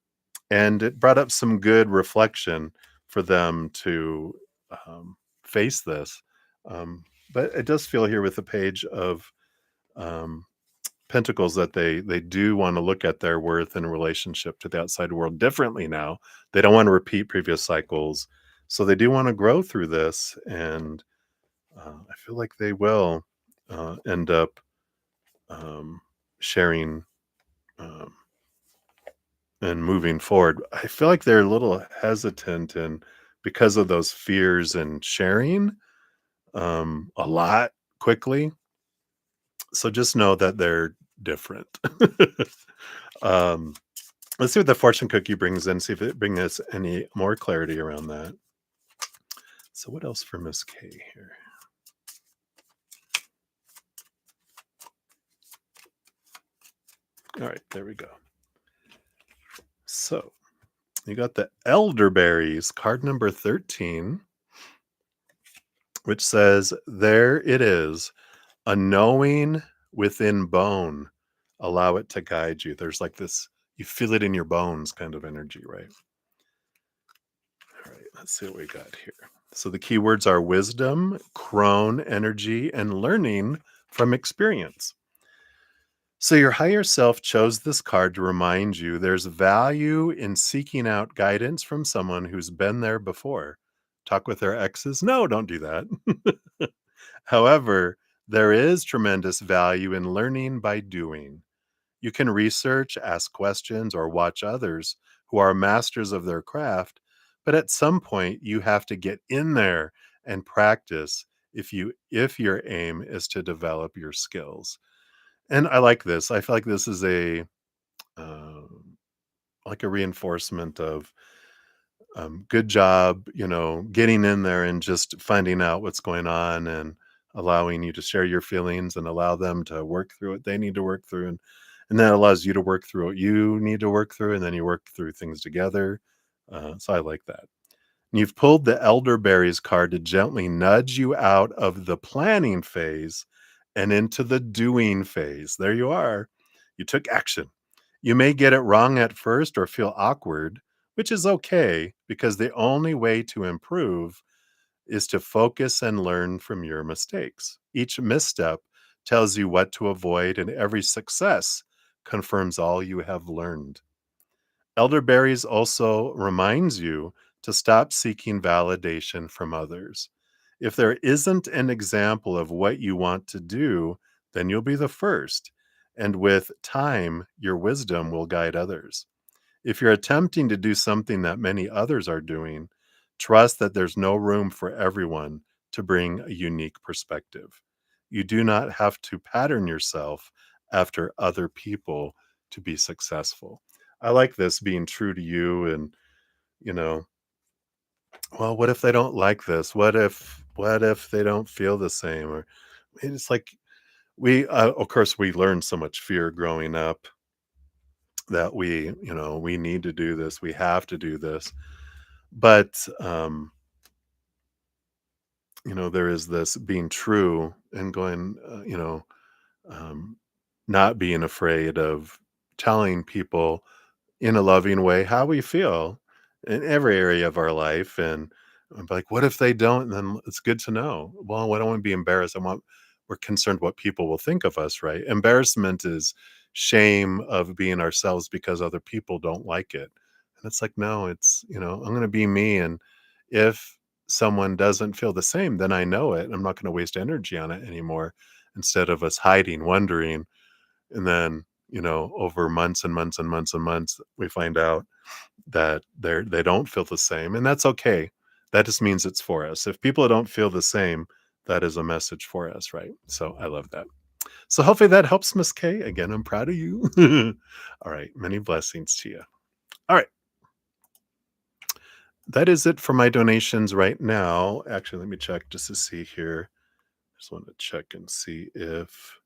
and it brought up some good reflection for them to face this. Um, but it does feel here with the page of um, Pentacles that they do want to look at their worth in relationship to the outside world differently now. They don't want to repeat previous cycles, so they do want to grow through this, and I feel like they will end up um, sharing um, and moving forward. I feel like they're a little hesitant and because of those fears and sharing a lot quickly. So just know that they're different. um, let's see what the fortune cookie brings in, see if it brings us any more clarity around that. So what else for Miss K here? All right, there we go. So you got the elderberries, card number 13, which says, there it is, a knowing within bone. Allow it to guide you. There's like this, you feel it in your bones kind of energy, right? All right, let's see what we got here. So the keywords are wisdom, crone energy, and learning from experience. So your higher self chose this card to remind you there's value in seeking out guidance from someone who's been there before. Talk with their exes? No, don't do that. However, there is tremendous value in learning by doing. You can research, ask questions, or watch others who are masters of their craft, but at some point you have to get in there and practice if your aim is to develop your skills. And I like this. I feel like this is um, a reinforcement of good job, getting in there and just finding out what's going on and allowing you to share your feelings and allow them to work through what they need to work through. And that allows you to work through what you need to work through. And then you work through things together. So I like that. And you've pulled the elderberries card to gently nudge you out of the planning phase and into the doing phase. There you are. You took action. You may get it wrong at first or feel awkward, which is okay because the only way to improve is to focus and learn from your mistakes. Each misstep tells you what to avoid, and every success confirms all you have learned. Elderberries also reminds you to stop seeking validation from others. If there isn't an example of what you want to do, then you'll be the first. And with time, your wisdom will guide others. If you're attempting to do something that many others are doing, trust that there's no room for everyone to bring a unique perspective. You do not have to pattern yourself after other people to be successful. I like this being true to you and, you know, well, what if they don't like this? What if they don't feel the same? Or it's like we of course we learned so much fear growing up that we need to do this, we have to do this. But there is this being true and going, um, not being afraid of telling people in a loving way how we feel in every area of our life. And I'm like, what if they don't? And then it's good to know. Well, I don't want to be embarrassed. We're concerned what people will think of us, right? Embarrassment is shame of being ourselves because other people don't like it. And it's like, no, I'm going to be me. And if someone doesn't feel the same, then I know it. I'm not going to waste energy on it anymore instead of us hiding, wondering, and then, over months and months and months and months, we find out that they don't feel the same. And that's okay. That just means it's for us. If people don't feel the same, that is a message for us, right? So I love that. So hopefully that helps, Miss K. Again, I'm proud of you. All right. Many blessings to you. All right. That is it for my donations right now. Actually, let me check just to see here. Just want to check and see if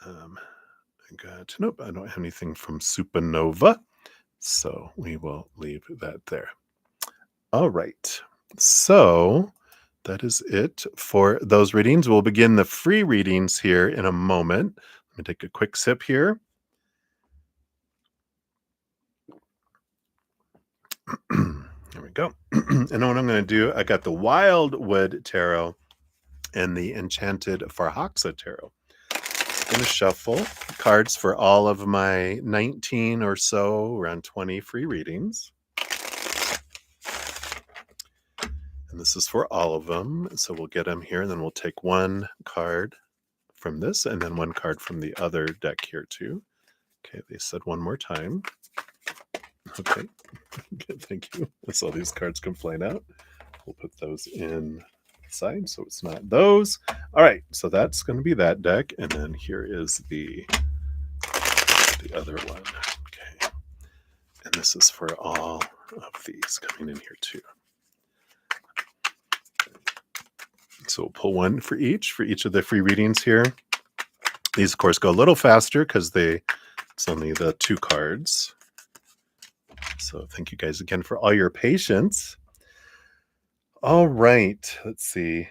I got, nope, I don't have anything from Supernova. So we will leave that there. All right. So that is it for those readings. We'll begin the free readings here in a moment. Let me take a quick sip here. There we go. And what I'm going to do, I got the Wildwood Tarot and the Enchanted Farhaxa Tarot. I'm going to shuffle cards for all of my 19 or so, around 20 free readings. And this is for all of them. So we'll get them here, and then we'll take one card from this and then one card from the other deck here too. Okay, they said one more time. Okay, good, thank you. I saw these cards come flying out. We'll put those inside so it's not those. All right, so that's going to be that deck, and then here is the other one. Okay, and this is for all of these coming in here too. So we'll pull one for each of the free readings here. These, of course, go a little faster because it's only the 2 cards. So thank you guys again for all your patience. All right, let's see.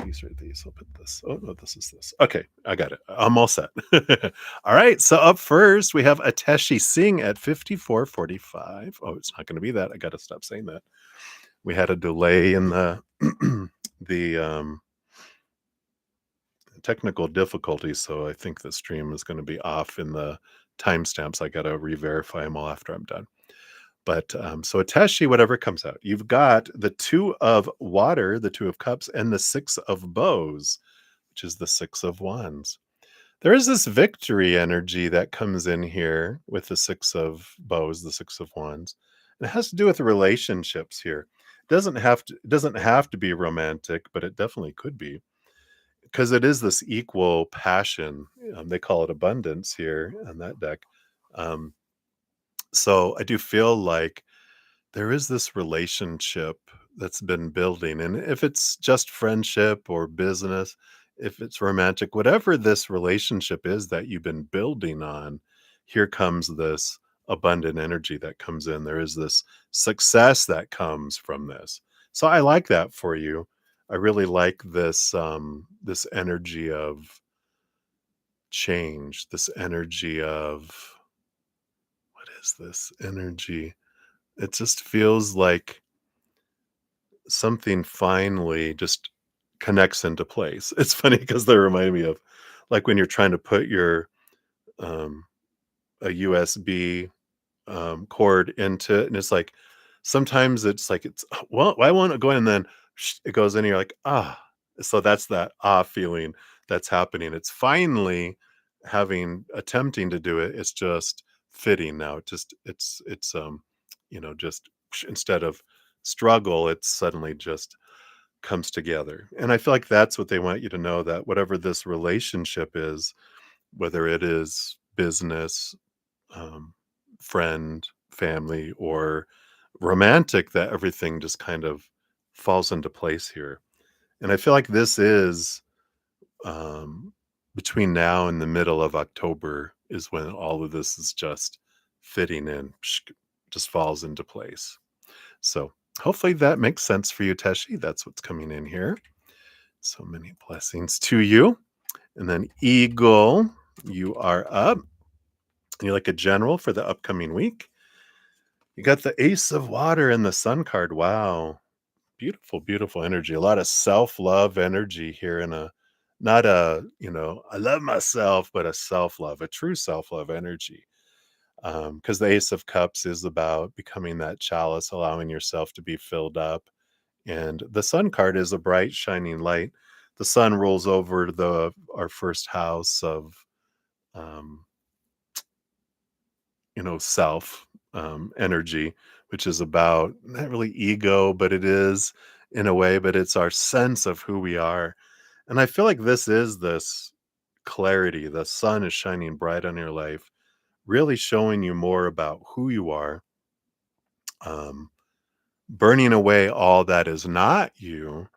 These are these. I'll put this. Oh, no, this is this. Okay, I got it. I'm all set. All right, so up first, we have Ateshi Singh at 54:45. Oh, it's not going to be that. I got to stop saying that. We had a delay in the the technical difficulties, so I think the stream is going to be off in the timestamps. I got to re-verify them all after I'm done. But so Ateshi, whatever comes out, you've got the 2 of water, the 2 of cups, and the 6 of bows, which is the 6 of wands. There is this victory energy that comes in here with the 6 of bows, the 6 of wands. And it has to do with relationships here. It doesn't have to be romantic, but it definitely could be, because it is this equal passion. They call it abundance here on that deck. Um, so I do feel like there is this relationship that's been building. And if it's just friendship or business, if it's romantic, whatever this relationship is that you've been building on, here comes this abundant energy that comes in. There is this success that comes from this. So I like that for you. I really like this energy of change, this energy of, what is this energy? It just feels like something finally just connects into place. It's funny because they remind me of, like, when you're trying to put your um, a USB cord into it, and it's like sometimes it's like well, why won't it go in? And then it goes in, and you're like, ah. So that's that feeling that's happening. It's finally attempting to do it. It's just fitting now. Just instead of struggle, it's suddenly just comes together. And I feel like that's what they want you to know, that whatever this relationship is, whether it is business, um, friend, family, or romantic, that everything just kind of falls into place here. And I feel like this is um, between now and the middle of October is when all of this is just fitting in, just falls into place. So Hopefully that makes sense for you, Teshi. That's what's coming in here. So many blessings to you. And then Eagle, you are up. You're like a general for the upcoming week. You got the Ace of Water and the Sun card. Wow. Beautiful, beautiful energy. A lot of self-love energy here in a not a, I love myself, but a self-love, a true self-love energy. Because the Ace of Cups is about becoming that chalice, allowing yourself to be filled up. And the Sun card is a bright, shining light. The sun rolls over our first house of um, self energy, which is about not really ego, but it is in a way, but it's our sense of who we are. And I feel like this clarity. The sun is shining bright on your life, really showing you more about who you are, um, burning away all that is not you.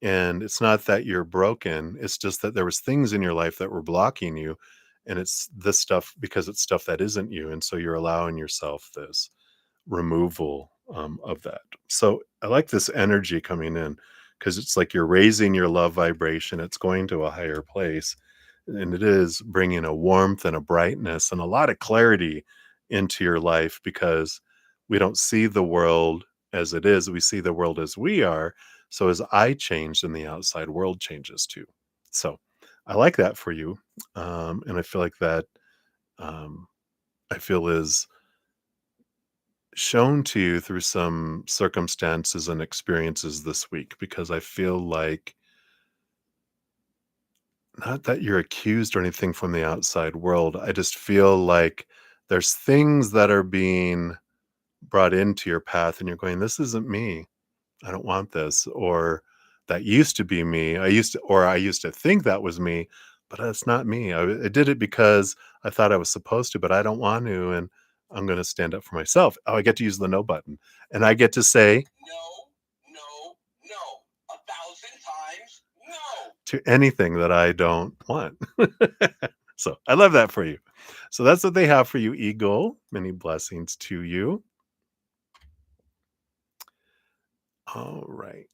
And it's not that you're broken, it's just that there was things in your life that were blocking you, and it's this stuff because it's stuff that isn't you, and so you're allowing yourself this removal, of that. So I like this energy coming in because it's like you're raising your love vibration. It's going to a higher place, and it is bringing a warmth and a brightness and a lot of clarity into your life because we don't see the world as it is. We see the world as we are. So as I change, then the outside world changes too. So I like that for you, and I feel like that. Um, I feel is shown to you through some circumstances and experiences this week because I feel like not that you're accused or anything from the outside world. I just feel like there's things that are being brought into your path and you're going, this isn't me. I don't want this. Or that used to be me. I used to think that was me, but that's not me. I did it because I thought I was supposed to, but I don't want to. And I'm going to stand up for myself. Oh, I get to use the no button and I get to say,
No, no, no. 1,000 times no.
to anything that I don't want. So I love that for you. So that's what they have for you, Eagle. Many blessings to you. All right.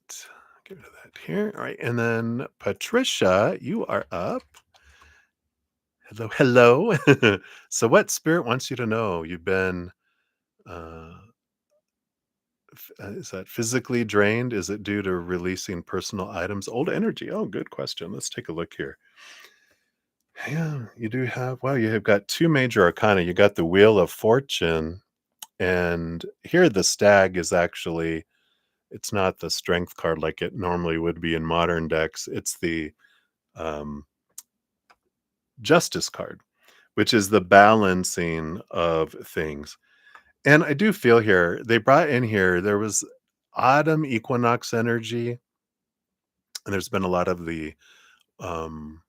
Get rid of that here. All right. And then Patricia, you are up. Hello, hello. So what spirit wants you to know? You've been uh is that physically drained? Is it due to releasing personal items? Old energy. Oh, good question. Let's take a look here. Yeah, you do have wow, you have got two major arcana. You got the Wheel of Fortune, and here the stag is actually it's not the strength card like it normally would be in modern decks. It's the um, justice card, which is the balancing of things. And I do feel here they brought in here there was autumn equinox energy, and there's been a lot of the um,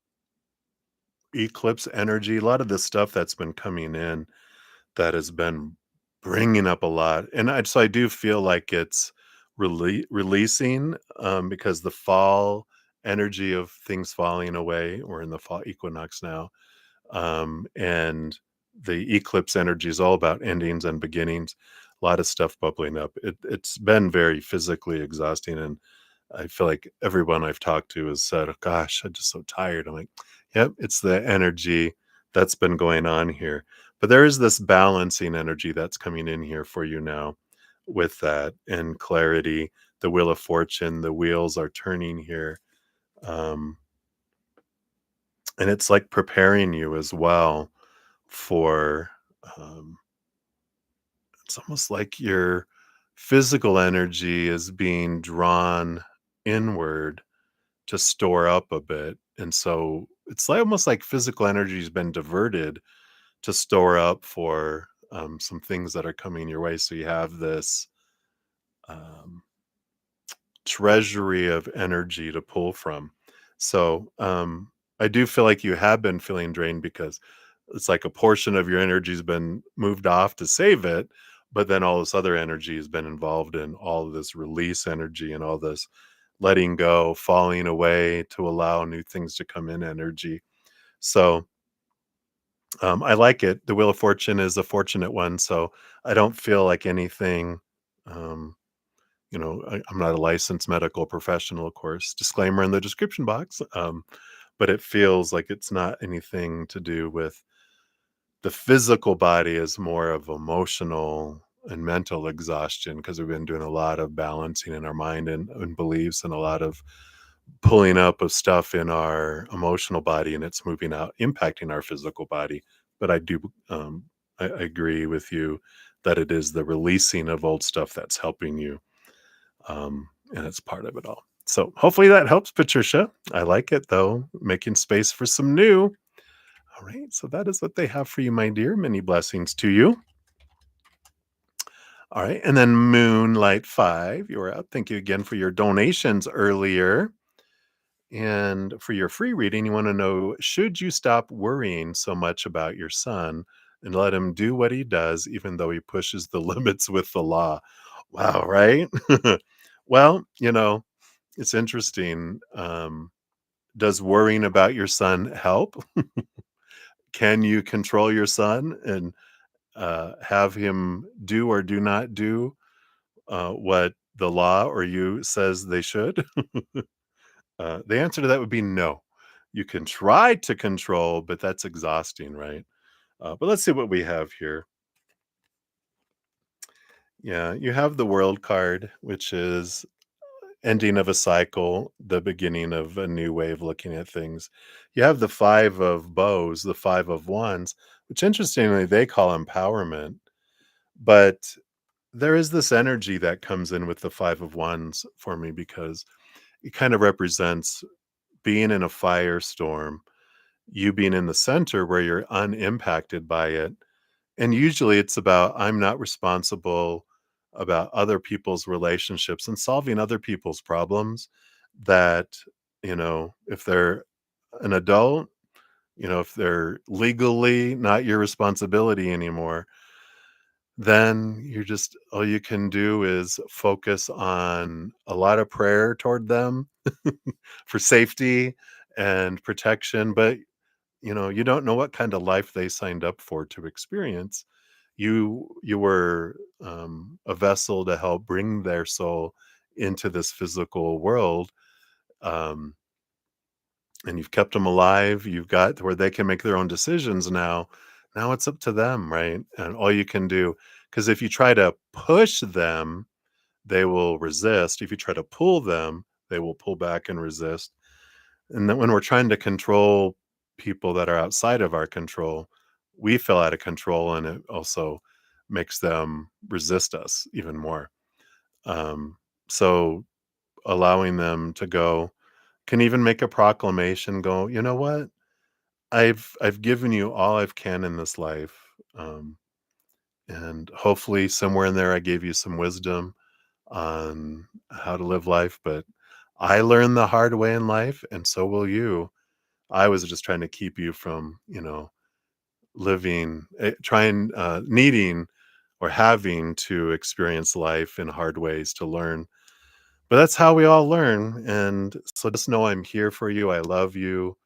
eclipse energy, a lot of the stuff that's been coming in that has been bringing up a lot, and I do feel like it's releasing, because the fall energy of things falling away we're in the fall equinox now, and the eclipse energy is all about endings and beginnings, a lot of stuff bubbling up. It's been very physically exhausting, and I feel like everyone I've talked to has said, "Oh gosh, I'm just so tired." I'm like, "Yep, it's the energy that's been going on here." But there is this balancing energy that's coming in here for you now with that and clarity. The Wheel of Fortune, the wheels are turning here. Um, and it's like preparing you as well for um, it's almost like your physical energy is being drawn inward to store up a bit. And so it's like almost like physical energy has been diverted to store up for some things that are coming your way. So you have this um, treasury of energy to pull from. So I do feel like you have been feeling drained because it's like a portion of your energy has been moved off to save it, but then all this other energy has been involved in all of this release energy and all this letting go, falling away to allow new things to come in energy. So I like it. The Wheel of Fortune is a fortunate one, so I don't feel like anything. Um, I'm not a licensed medical professional, of course. Disclaimer in the description box. But it feels like it's not anything to do with the physical body, is more of emotional and mental exhaustion because we've been doing a lot of balancing in our mind and beliefs, and a lot of pulling up of stuff in our emotional body, and it's moving out, impacting our physical body. But I agree with you that it is the releasing of old stuff that's helping you, and it's part of it all. So hopefully that helps, Patricia. I like it though, making space for some new. All right, so that is what they have for you, my dear. Many blessings to you. All right, and then Moonlight 5, you were up. Thank you again for your donations earlier. And for your free reading, you want to know, should you stop worrying so much about your son and let him do what he does, even though he pushes the limits with the law? Wow, right? Well, it's interesting. Does worrying about your son help? Can you control your son and have him do or do not do what the law or you says they should? The answer to that would be no. You can try to control, but that's exhausting, right? But let's see what we have here. Yeah, you have the world card, which is ending of a cycle, the beginning of a new way of looking at things. You have the five of bows, the five of wands, which interestingly they call empowerment. But there is this energy that comes in with the five of wands for me, because it kind of represents being in a firestorm, you being in the center where you're unimpacted by it. And usually it's about, I'm not responsible about other people's relationships and solving other people's problems. That, if they're an adult, if they're legally not your responsibility anymore, then you're just, all you can do is focus on a lot of prayer toward them for safety and protection. But you don't know what kind of life they signed up for to experience. You were a vessel to help bring their soul into this physical world, um, and you've kept them alive. You've got to where they can make their own decisions now. Now it's up to them, right? And all you can do, because if you try to push them, they will resist. If you try to pull them, they will pull back and resist. And then when we're trying to control people that are outside of our control, we feel out of control, and it also makes them resist us even more. Um, so allowing them to go, can even make a proclamation, go, you know what? I've given you all I've can in this life. Um, and hopefully somewhere in there I gave you some wisdom on how to live life, but I learned the hard way in life, and so will you. I was just trying to keep you from, living, trying, needing or having to experience life in hard ways to learn. But that's how we all learn. And so just know I'm here for you. I love you.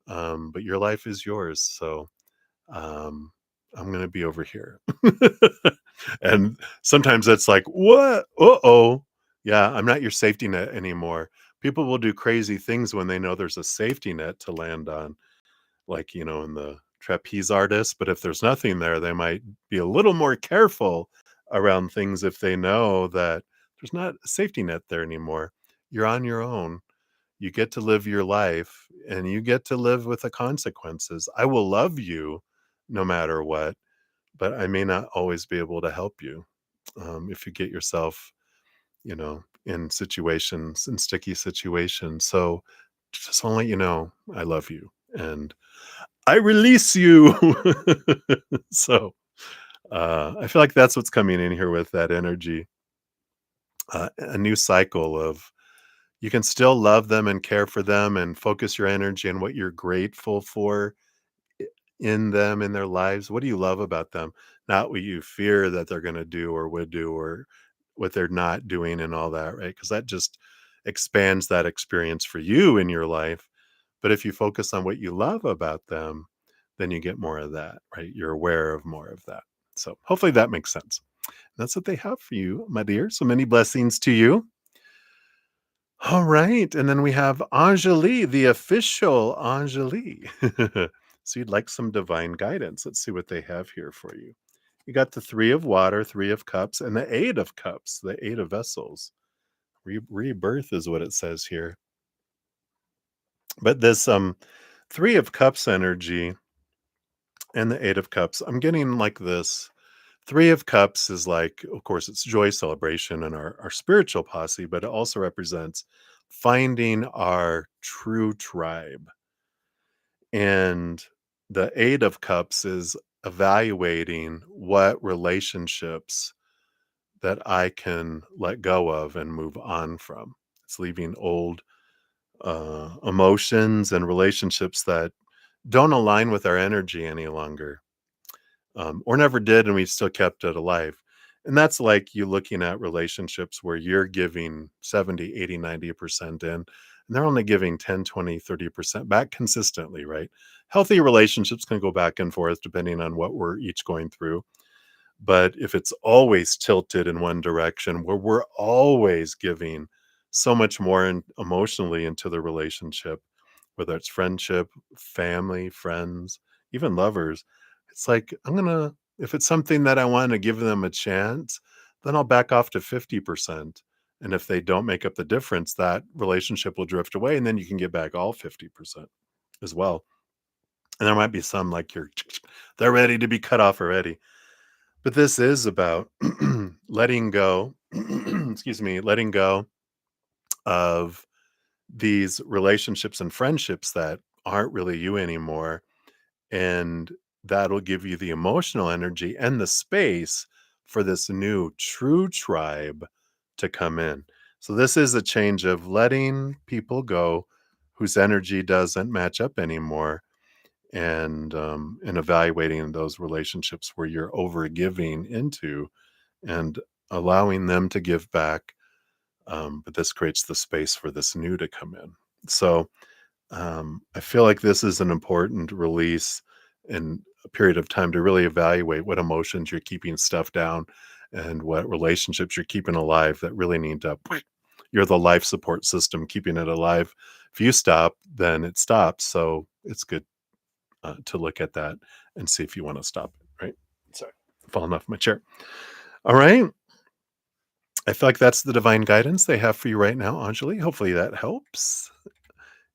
But your life is yours. So um, I'm going to be over here. And sometimes it's like, what? Uh oh. Yeah, I'm not your safety net anymore. People will do crazy things when they know there's a safety net to land on, like, in the trapeze artist. But if there's nothing there, they might be a little more careful around things if they know that there's not a safety net there anymore. You're on your own. You get to live your life, and you get to live with the consequences. I will love you no matter what, but I may not always be able to help you if you get yourself, in situations, in sticky situations. So just want to let you know I love you, and I release you. So I feel like that's what's coming in here with that energy. A new cycle of, you can still love them and care for them and focus your energy on what you're grateful for in them, in their lives. What do you love about them? Not what you fear that they're going to do or would do, or what they're not doing and all that, right? Because that just expands that experience for you in your life. But if you focus on what you love about them, then you get more of that, right? You're aware of more of that. So hopefully that makes sense. That's what they have for you, my dear. So many blessings to you. All right. And then we have Anjali, the official Anjali. So you'd like some divine guidance. Let's see what they have here for you. You got the Three of Water, Three of Cups, and the Eight of Cups, the Eight of Vessels. Rebirth is what it says here. But this Three of Cups energy and the Eight of Cups, I'm getting like this. Three of Cups is like, of course, it's joy, celebration, and our spiritual posse, but it also represents finding our true tribe. And the Eight of Cups is evaluating what relationships that I can let go of and move on from. It's leaving old emotions and relationships that don't align with our energy any longer, or never did, and we still kept it alive. And that's like you looking at relationships where you're giving 70, 80, 90% in, and they're only giving 10, 20, 30% back consistently, right? Healthy relationships can go back and forth depending on what we're each going through. But if it's always tilted in one direction, where we're always giving so much more emotionally into the relationship, whether it's friendship, family, friends, even lovers, it's like, if it's something that I want to give them a chance, then I'll back off to 50%. And if they don't make up the difference, that relationship will drift away. And then you can get back all 50% as well. And there might be some like they're ready to be cut off already. But this is about letting go, excuse me, letting go of these relationships and friendships that aren't really you anymore. And that'll give you the emotional energy and the space for this new true tribe to come in. So, this is a change of letting people go whose energy doesn't match up anymore, and evaluating those relationships where you're over giving into and allowing them to give back. But this creates the space for this new to come in. So I feel like this is an important release in a period of time to really evaluate what emotions you're keeping stuff down and what relationships you're keeping alive that really need to. You're the life support system keeping it alive. If you stop, then it stops. So it's good to look at that and see if you want to stop it, right? Sorry, falling off my chair. All right. I feel like that's the divine guidance they have for you right now, Anjali. Hopefully that helps.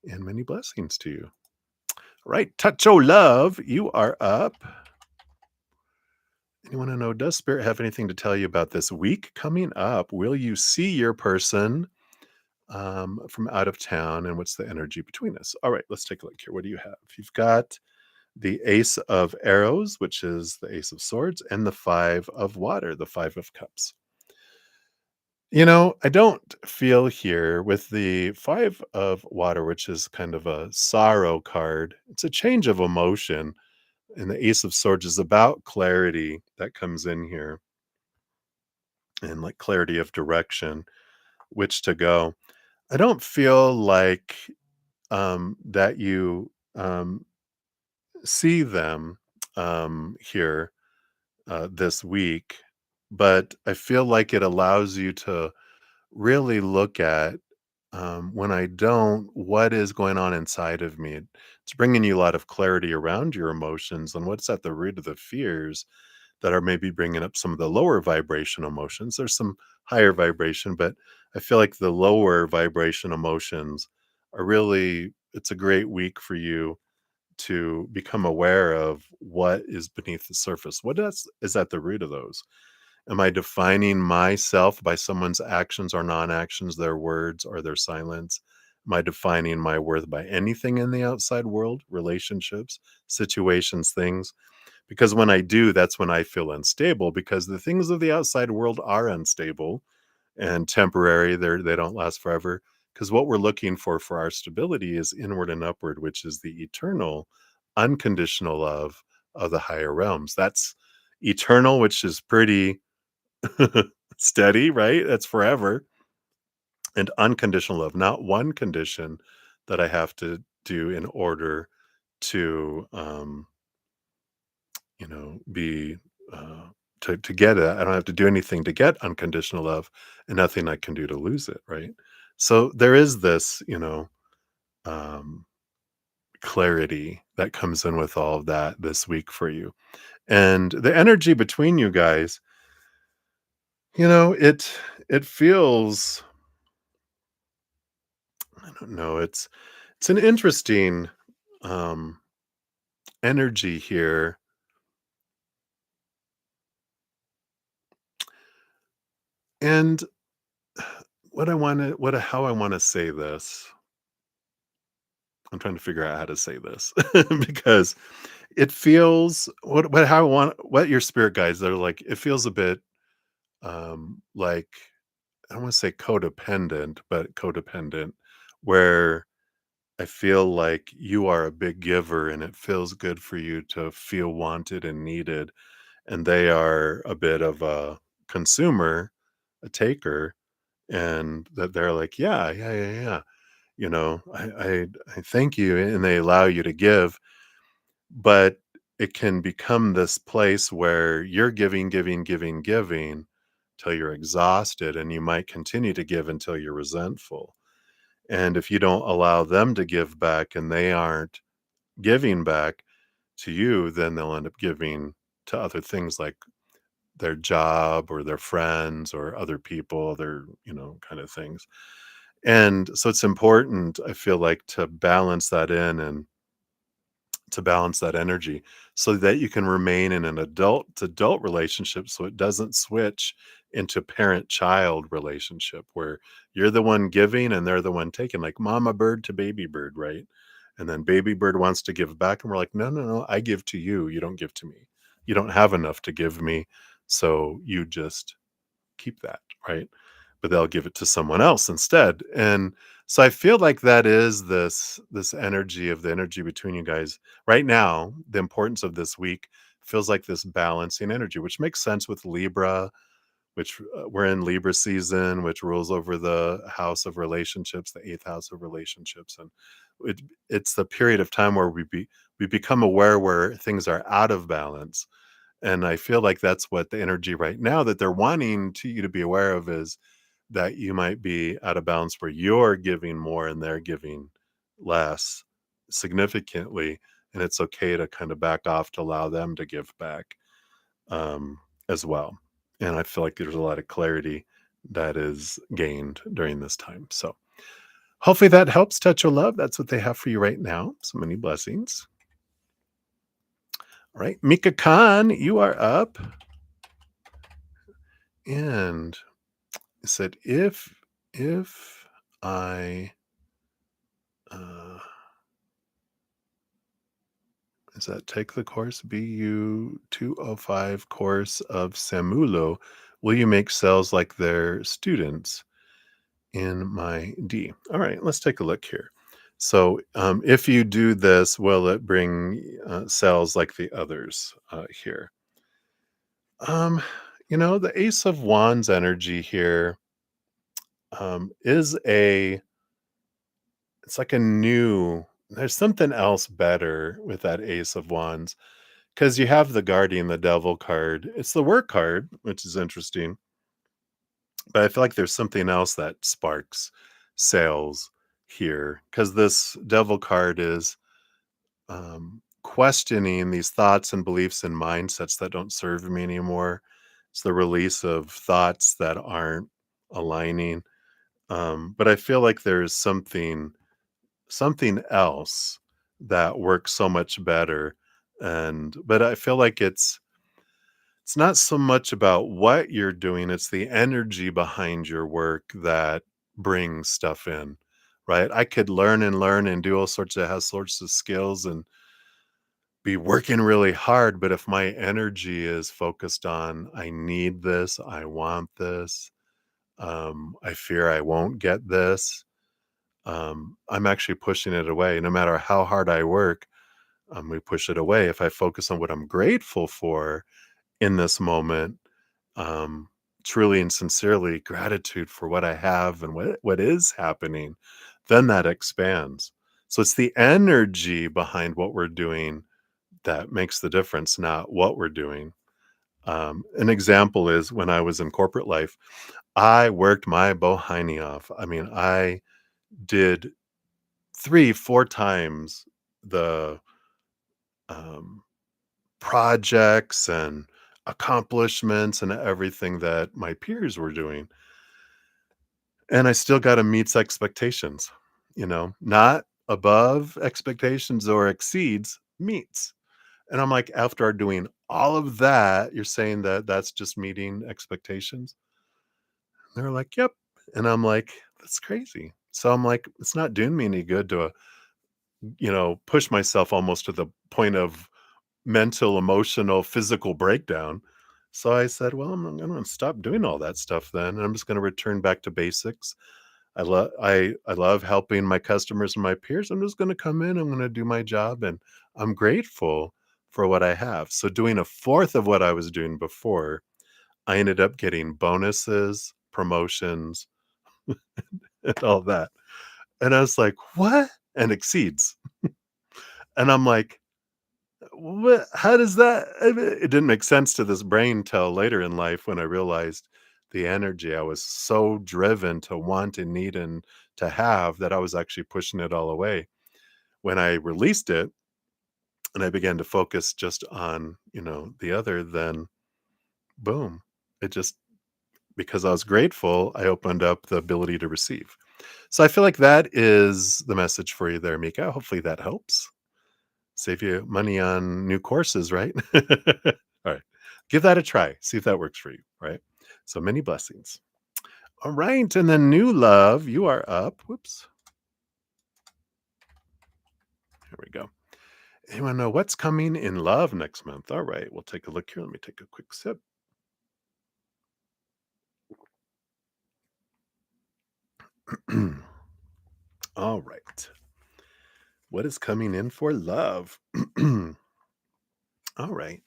And many blessings to you. All right. Tacho Love, you are up. And you want to know, does Spirit have anything to tell you about this week coming up? Will you see your person from out of town? And what's the energy between us? All right. Let's take a look here. What do you have? You've got the Ace of Arrows, which is the Ace of Swords, and the Five of Water, the Five of Cups. I don't feel here with the Five of Water, which is kind of a sorrow card. It's a change of emotion. And the Ace of Swords is about clarity that comes in here and like clarity of direction, which to go. I don't feel like that you see them here this week, but I feel like it allows you to really look at when I don't, what is going on inside of me. It's bringing you a lot of clarity around your emotions and what's at the root of the fears that are maybe bringing up some of the lower vibration emotions. There's some higher vibration, but I feel like the lower vibration emotions are really, it's a great week for you to become aware of what is beneath the surface. Is at the root of those? Am I defining myself by someone's actions or non-actions, their words or their silence? Am I defining my worth by anything in the outside world, relationships, situations, things? Because when I do, that's when I feel unstable because the things of the outside world are unstable and temporary. They don't last forever. Because what we're looking for our stability is inward and upward, which is the eternal, unconditional love of the higher realms. That's eternal, which is pretty steady, right? That's forever. And unconditional love, not one condition that I have to do in order to, be to get it. I don't have to do anything to get unconditional love, and nothing I can do to lose it, right? So there is this, um, clarity that comes in with all of that this week for you. And the energy between you guys, it feels, I don't know, it's an interesting energy here. And how I want to say this, I'm trying to figure out how to say this because it feels what how I want what your spirit guides, they're like, it feels a bit like, I don't want to say codependent, but codependent, where I feel like you are a big giver and it feels good for you to feel wanted and needed. And they are a bit of a consumer, a taker, and that they're like, yeah, yeah, yeah, yeah. I thank you. And they allow you to give, but it can become this place where you're giving, giving, giving, giving till you're exhausted, and you might continue to give until you're resentful. And if you don't allow them to give back and they aren't giving back to you, then they'll end up giving to other things like their job or their friends or other people, other, kind of things. And so it's important, I feel like, to balance that in and to balance that energy so that you can remain in an adult to adult relationship so it doesn't switch into parent child relationship where you're the one giving and they're the one taking, like mama bird to baby bird, right? And then baby bird wants to give back and we're like, no, no, no, I give to you, you don't give to me. You don't have enough to give me, so you just keep that, right? But they'll give it to someone else instead. And so I feel like that is this energy of the energy between you guys right now. The importance of this week feels like this balancing energy, which makes sense with Libra, which we're in Libra season, which rules over the house of relationships, the eighth house of relationships, and it, it's the period of time where we become aware where things are out of balance. And I feel like that's what the energy right now that they're wanting to you to be aware of is that you might be out of balance where you're giving more and they're giving less significantly. And it's okay to kind of back off to allow them to give back um, as well. And I feel like there's a lot of clarity that is gained during this time. So hopefully that helps. Touch of love. That's what they have for you right now. So many blessings. All right. Mika Khan, you are up. And it said, if I is that take the course BU 205 course of Samulo, will you make cells like their students in my D? All right, let's take a look here. So if you do this, will it bring cells like the others here? Um, the Ace of Wands energy here is it's like a new, there's something else better with that Ace of Wands because you have the Guardian, the Devil card. It's the work card, which is interesting, but I feel like there's something else that sparks sales here because this Devil card is questioning these thoughts and beliefs and mindsets that don't serve me anymore. It's the release of thoughts that aren't aligning. But I feel like there's something else that works so much better. And but I feel like it's not so much about what you're doing, it's the energy behind your work that brings stuff in, right? I could learn and learn and do all sorts of have sorts of skills and be working really hard, but if my energy is focused on I need this, I want this, I fear I won't get this, I'm actually pushing it away. No matter how hard I work, we push it away. If I focus on what I'm grateful for in this moment, um, truly and sincerely gratitude for what I have and what is happening, then that expands. So it's the energy behind what we're doing that makes the difference, not what we're doing. An example is when I was in corporate life, I worked my bohiny off. I mean, I did 3, 4 times the, um, projects and accomplishments and everything that my peers were doing, and I still gotta meets expectations, not above expectations or exceeds, meets. And I'm like, "After doing all of that, you're saying that that's just meeting expectations?" They're like, "Yep." And I'm like, "That's crazy." So I'm like, "It's not doing me any good to, push myself almost to the point of mental, emotional, physical breakdown." So I said, "Well, I'm gonna stop doing all that stuff then, and I'm just gonna return back to basics. I love helping my customers and my peers. I'm just gonna come in, I'm gonna do my job, and I'm grateful for what I have." So doing a fourth of what I was doing before, I ended up getting bonuses, promotions, and all that. And I was like, "What?" And exceeds. And I'm like, "What? How does that?" I mean, it didn't make sense to this brain till later in life when I realized the energy. I was so driven to want and need and to have that I was actually pushing it all away. When I released it and I began to focus just on, the other, then boom, it just because I was grateful, I opened up the ability to receive. So I feel like that is the message for you there, Mika. Hopefully that helps. Save you money on new courses, right? All right. Give that a try. See if that works for you, right? So many blessings. All right. And then new love, you are up. Whoops. Here we go. You want to know what's coming in love next month? All right. We'll take a look here. Let me take a quick sip. All right. What is coming in for love? All right.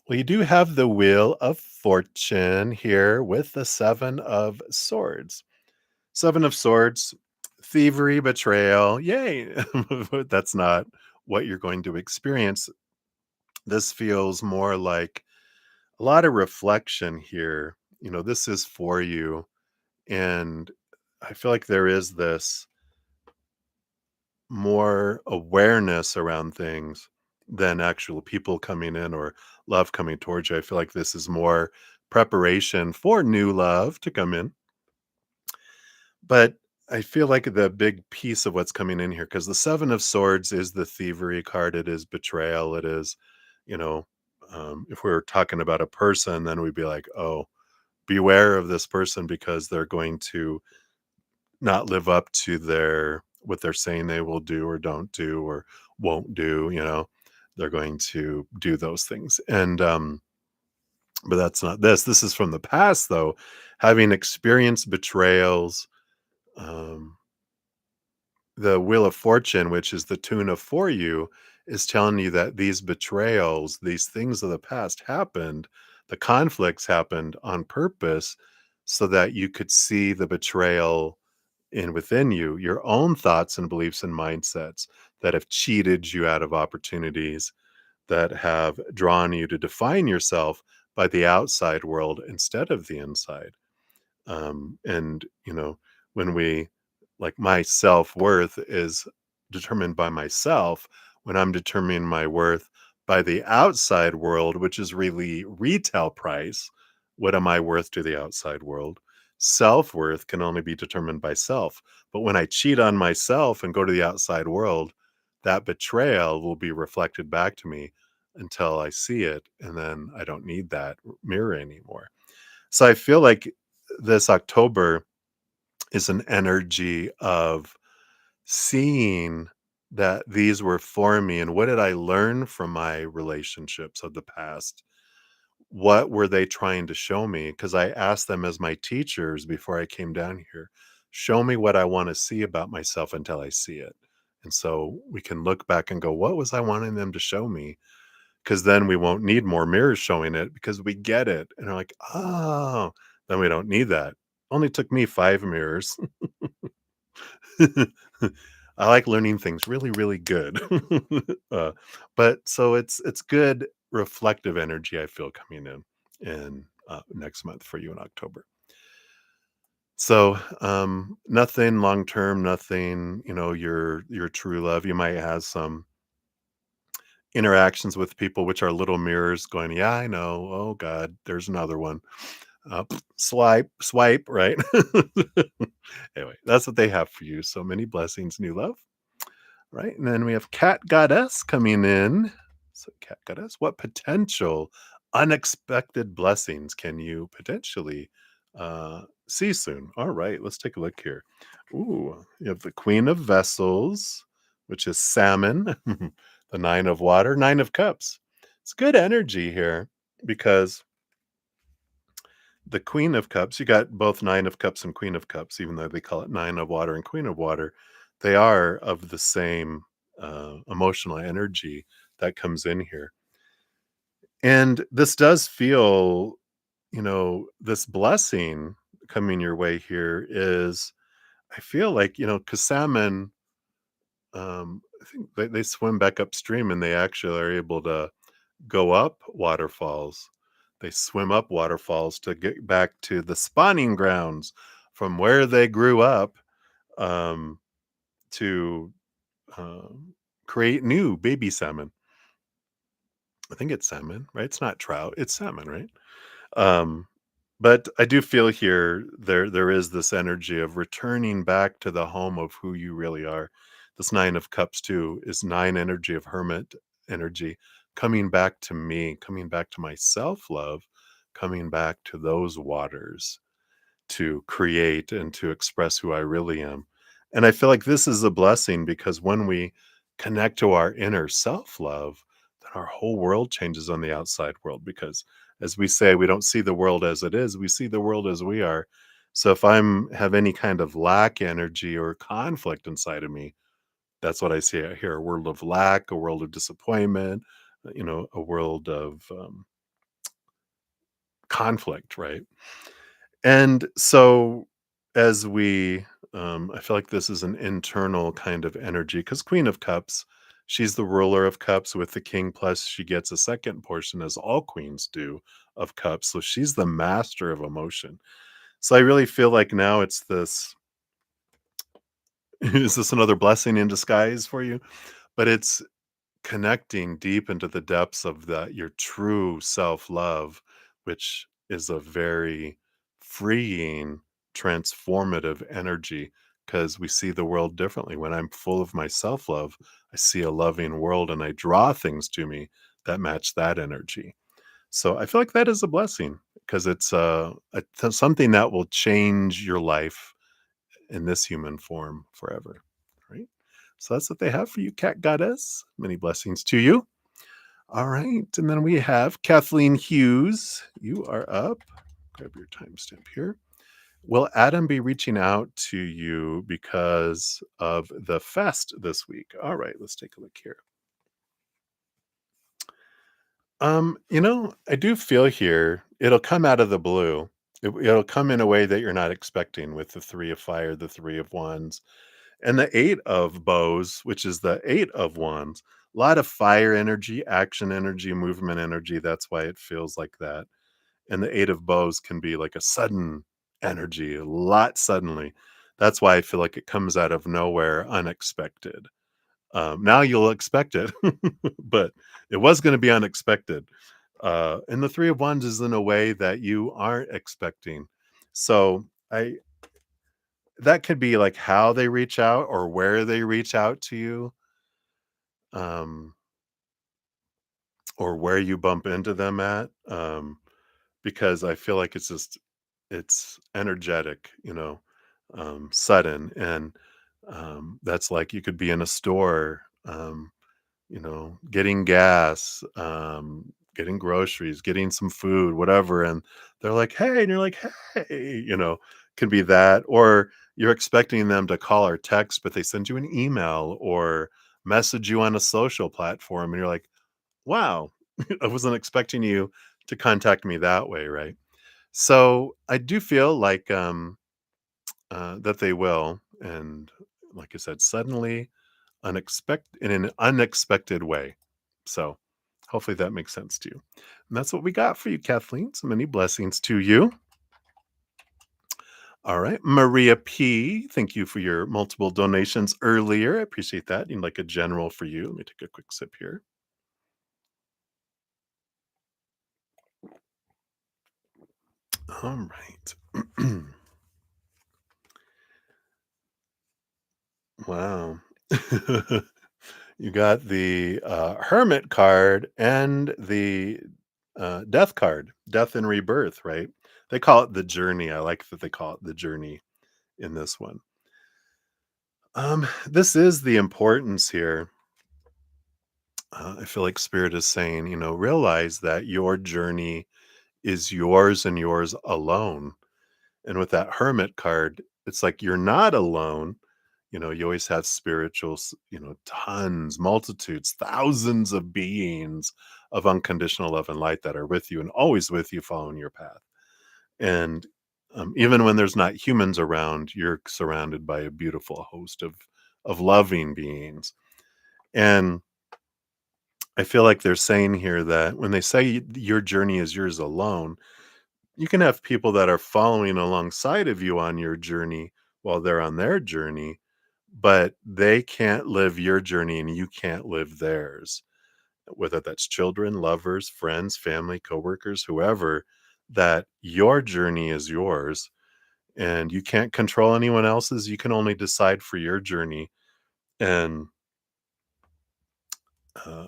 Well, you do have the Wheel of Fortune here with the Seven of Swords. Seven of Swords, thievery, betrayal. Yay. That's not what you're going to experience. This feels more like a lot of reflection here. This is for you. And I feel like there is this more awareness around things than actual people coming in or love coming towards you. I feel like this is more preparation for new love to come in. But I feel like the big piece of what's coming in here, because the Seven of Swords is the thievery card, it is betrayal, it is, you know, if we were talking about a person, then we'd be like, oh, beware of this person because they're going to not live up to their what they're saying they will do or don't do or won't do. They're going to do those things. And but that's not this. This is from the past though, having experienced betrayals. um the Wheel of Fortune, which is the tuna for you, is telling you that these betrayals, these things of the past happened, the conflicts happened on purpose so that you could see the betrayal in within you, your own thoughts and beliefs and mindsets that have cheated you out of opportunities, that have drawn you to define yourself by the outside world instead of the inside. And when we like my self-worth is determined by myself, when I'm determining my worth by the outside world, which is really retail price, what am I worth to the outside world? Self-worth can only be determined by self. But when I cheat on myself and go to the outside world, that betrayal will be reflected back to me until I see it, and then I don't need that mirror anymore. So I feel like this October is an energy of seeing that these were for me and what did I learn from my relationships of the past? What were they trying to show me? Because I asked them as my teachers before I came down here, show me what I want to see about myself until I see it. And so we can look back and go, what was I wanting them to show me? Because then we won't need more mirrors showing it because we get it. And they're like, oh, then we don't need that. Only took me 5 mirrors. I like learning things really, really good. uh, but so it's good reflective energy I feel coming in. in next month for you in October. So nothing long term, nothing, your true love. You might have some interactions with people which are little mirrors going, yeah, I know. Oh God, there's another one. Swipe, swipe, right? Anyway, that's what they have for you. So many blessings, new love. Right. And then we have Cat Goddess coming in. So, Cat Goddess, what potential unexpected blessings can you potentially see soon? All right, let's take a look here. Ooh, you have the Queen of Vessels, which is salmon, the Nine of Water, Nine of Cups. It's good energy here because the Queen of Cups, you got both Nine of Cups and Queen of Cups, even though they call it Nine of Water and Queen of Water. They are of the same emotional energy that comes in here. And this does feel, this blessing coming your way here is, I feel like, because salmon, I think they swim back upstream and they actually are able to go up waterfalls. They swim up waterfalls to get back to the spawning grounds from where they grew up, um, to create new baby salmon. I think it's salmon, right? It's not trout, it's salmon, right? Um, but I do feel here there is this energy of returning back to the home of who you really are. This Nine of Cups too is nine energy of hermit energy, coming back to me, coming back to my self-love, coming back to those waters to create and to express who I really am. And I feel like this is a blessing because when we connect to our inner self love, then our whole world changes on the outside world. Because as we say, we don't see the world as it is, we see the world as we are. So if I'm have any kind of lack energy or conflict inside of me, that's what I see out here: a world of lack, a world of disappointment, a world of conflict, right? And so as we I feel like this is an internal kind of energy because Queen of Cups, she's the ruler of cups with the king, plus she gets a second portion, as all queens do, of cups. So she's the master of emotion. So I really feel like now it's this is this another blessing in disguise for you? But it's connecting deep into the depths of that your true self-love, which is a very freeing, transformative energy because we see the world differently. When I'm full of my self-love, I see a loving world and I draw things to me that match that energy. So I feel like that is a blessing because it's something that will change your life in this human form forever, right? So that's what they have for you, Cat Goddess. Many blessings to you. All right. And then we have Kathleen Hughes. You are up. Grab your timestamp here. Will Adam be reaching out to you because of the fest this week? All right, let's take a look here. I do feel here it'll come out of the blue. It'll come in a way that you're not expecting with the three of fire, the three of wands, and the eight of bows, which is the eight of wands. A lot of fire energy, action energy, movement energy. That's why it feels like that. And the eight of bows can be like a sudden energy, a lot suddenly. That's why I feel like it comes out of nowhere, unexpected. Now you'll expect it, but it was going to be unexpected. And the three of wands is in a way that you aren't expecting. So I that could be like how they reach out or where they reach out to you, um, or where you bump into them at. Because I feel like it's energetic, sudden, and that's like you could be in a store, getting gas, getting groceries, getting some food, whatever. And they're like, hey, and you're like, hey, can be that. Or you're expecting them to call or text, but they send you an email or message you on a social platform. And you're like, wow, I wasn't expecting you to contact me that way. Right. So I do feel like that they will. And like I said, suddenly, unexpected in an unexpected way. So Hopefully that makes sense to you. And that's what we got for you, Kathleen. So many blessings to you. All right. Maria P. Thank you for your multiple donations earlier. I appreciate that. You'd like a general for you. Let me take a quick sip here. All right. Wow. You got the Hermit card and the Death card, Death and Rebirth, right? They call it the journey. I like that they call it the journey in this one. This is the importance here. I feel like Spirit is saying, realize that your journey is yours and yours alone. And with that Hermit card, it's like you're not alone. You always have spiritual, tons, multitudes, thousands of beings of unconditional love and light that are with you and always with you following your path. And even when there's not humans around, you're surrounded by a beautiful host of loving beings. And I feel like they're saying here that when they say your journey is yours alone, you can have people that are following alongside of you on your journey while they're on their journey, but they can't live your journey and you can't live theirs. Whether that's children, lovers, friends, family, coworkers, whoever, that your journey is yours and you can't control anyone else's. You can only decide for your journey. And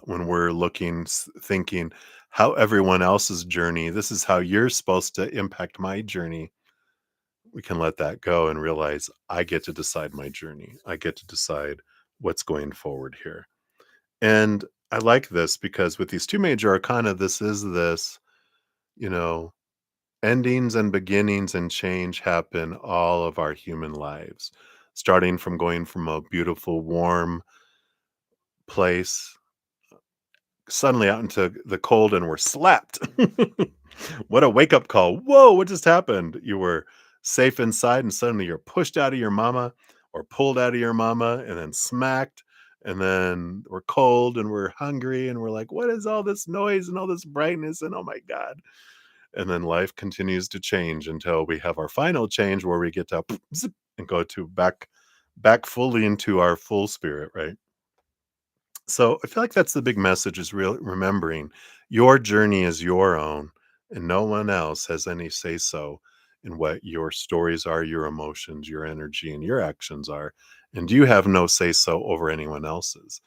when we're thinking how everyone else's journey, this is how you're supposed to impact my journey. We can let that go and realize I get to decide my journey. I get to decide what's going forward here. And I like this because with these two major arcana, this is this, you know, endings and beginnings and change happen all of our human lives, starting from going from a beautiful, warm place suddenly out into the cold and were slapped. What a wake up call. Whoa, what just happened? You were safe inside and suddenly you're pushed out of your mama or pulled out of your mama and then smacked. And then we're cold and we're hungry and we're like, what is all this noise and all this brightness? And oh my God. And then life continues to change until we have our final change where we get to zip and go to back fully into our full spirit, right? So I feel like that's the big message is real remembering your journey is your own and no one else has any say so in what your stories are, your emotions, your energy, and your actions are. And you have no say so over anyone else's.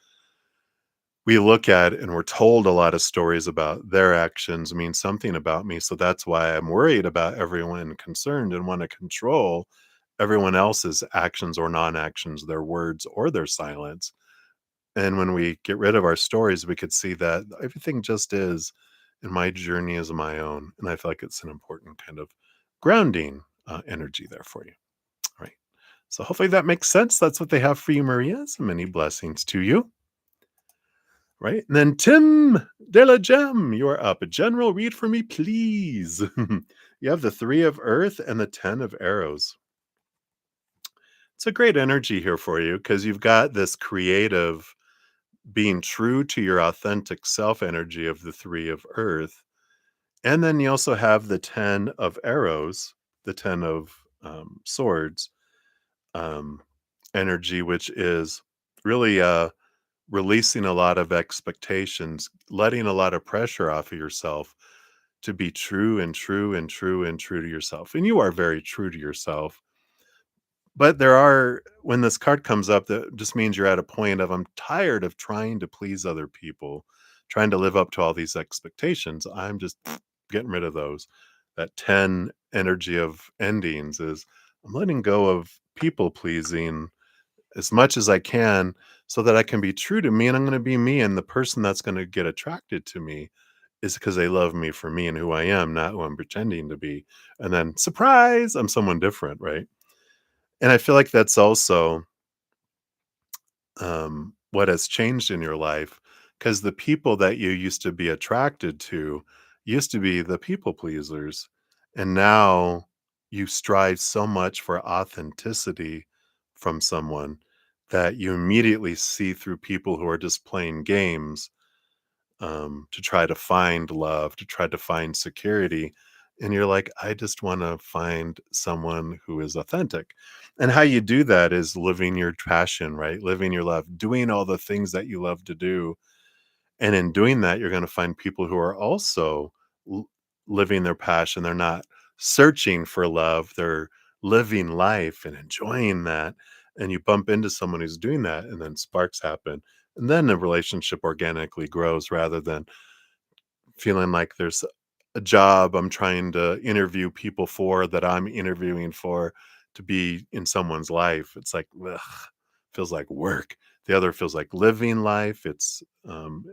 We look at and we're told a lot of stories about their actions mean something about me. So that's why I'm worried about everyone concerned and want to control everyone else's actions or non actions, their words or their silence. And when we get rid of our stories, we could see that everything just is, and my journey is my own. And I feel like it's an important kind of grounding energy there for you. All right. So hopefully that makes sense. That's what they have for you, Maria. So many blessings to you. Right. And then Tim De La Gem, you're up. A general read for me, please. You have the 3 of Earth and the 10 of Arrows. It's a great energy here for you because you've got this creative being true to your authentic self energy of the 3 of Earth. And then you also have the 10 of Arrows, the 10 of Swords um, energy, which is really releasing a lot of expectations, letting a lot of pressure off of yourself to be true and true and true and true to yourself. And you are very true to yourself. But there are when this card comes up, that just means you're at a point of I'm tired of trying to please other people, trying to live up to all these expectations. I'm just getting rid of those. That 10 energy of endings is I'm letting go of people pleasing as much as I can so that I can be true to me and I'm going to be me. And the person that's going to get attracted to me is because they love me for me and who I am, not who I'm pretending to be. And then, surprise, I'm someone different, right? And I feel like that's also what has changed in your life because the people that you used to be attracted to used to be the people pleasers. And now you strive so much for authenticity from someone that you immediately see through people who are just playing games to try to find love, to try to find security. And you're like, I just want to find someone who is authentic. And how you do that is living your passion, right? Living your love, doing all the things that you love to do. And in doing that, you're going to find people who are also l- living their passion. They're not searching for love, they're living life and enjoying that. And you bump into someone who's doing that, and then sparks happen. And then the relationship organically grows rather than feeling like there's a job I'm trying to interview people for that I'm interviewing for to be in someone's life. It's like, ugh, feels like work. The other feels like living life. The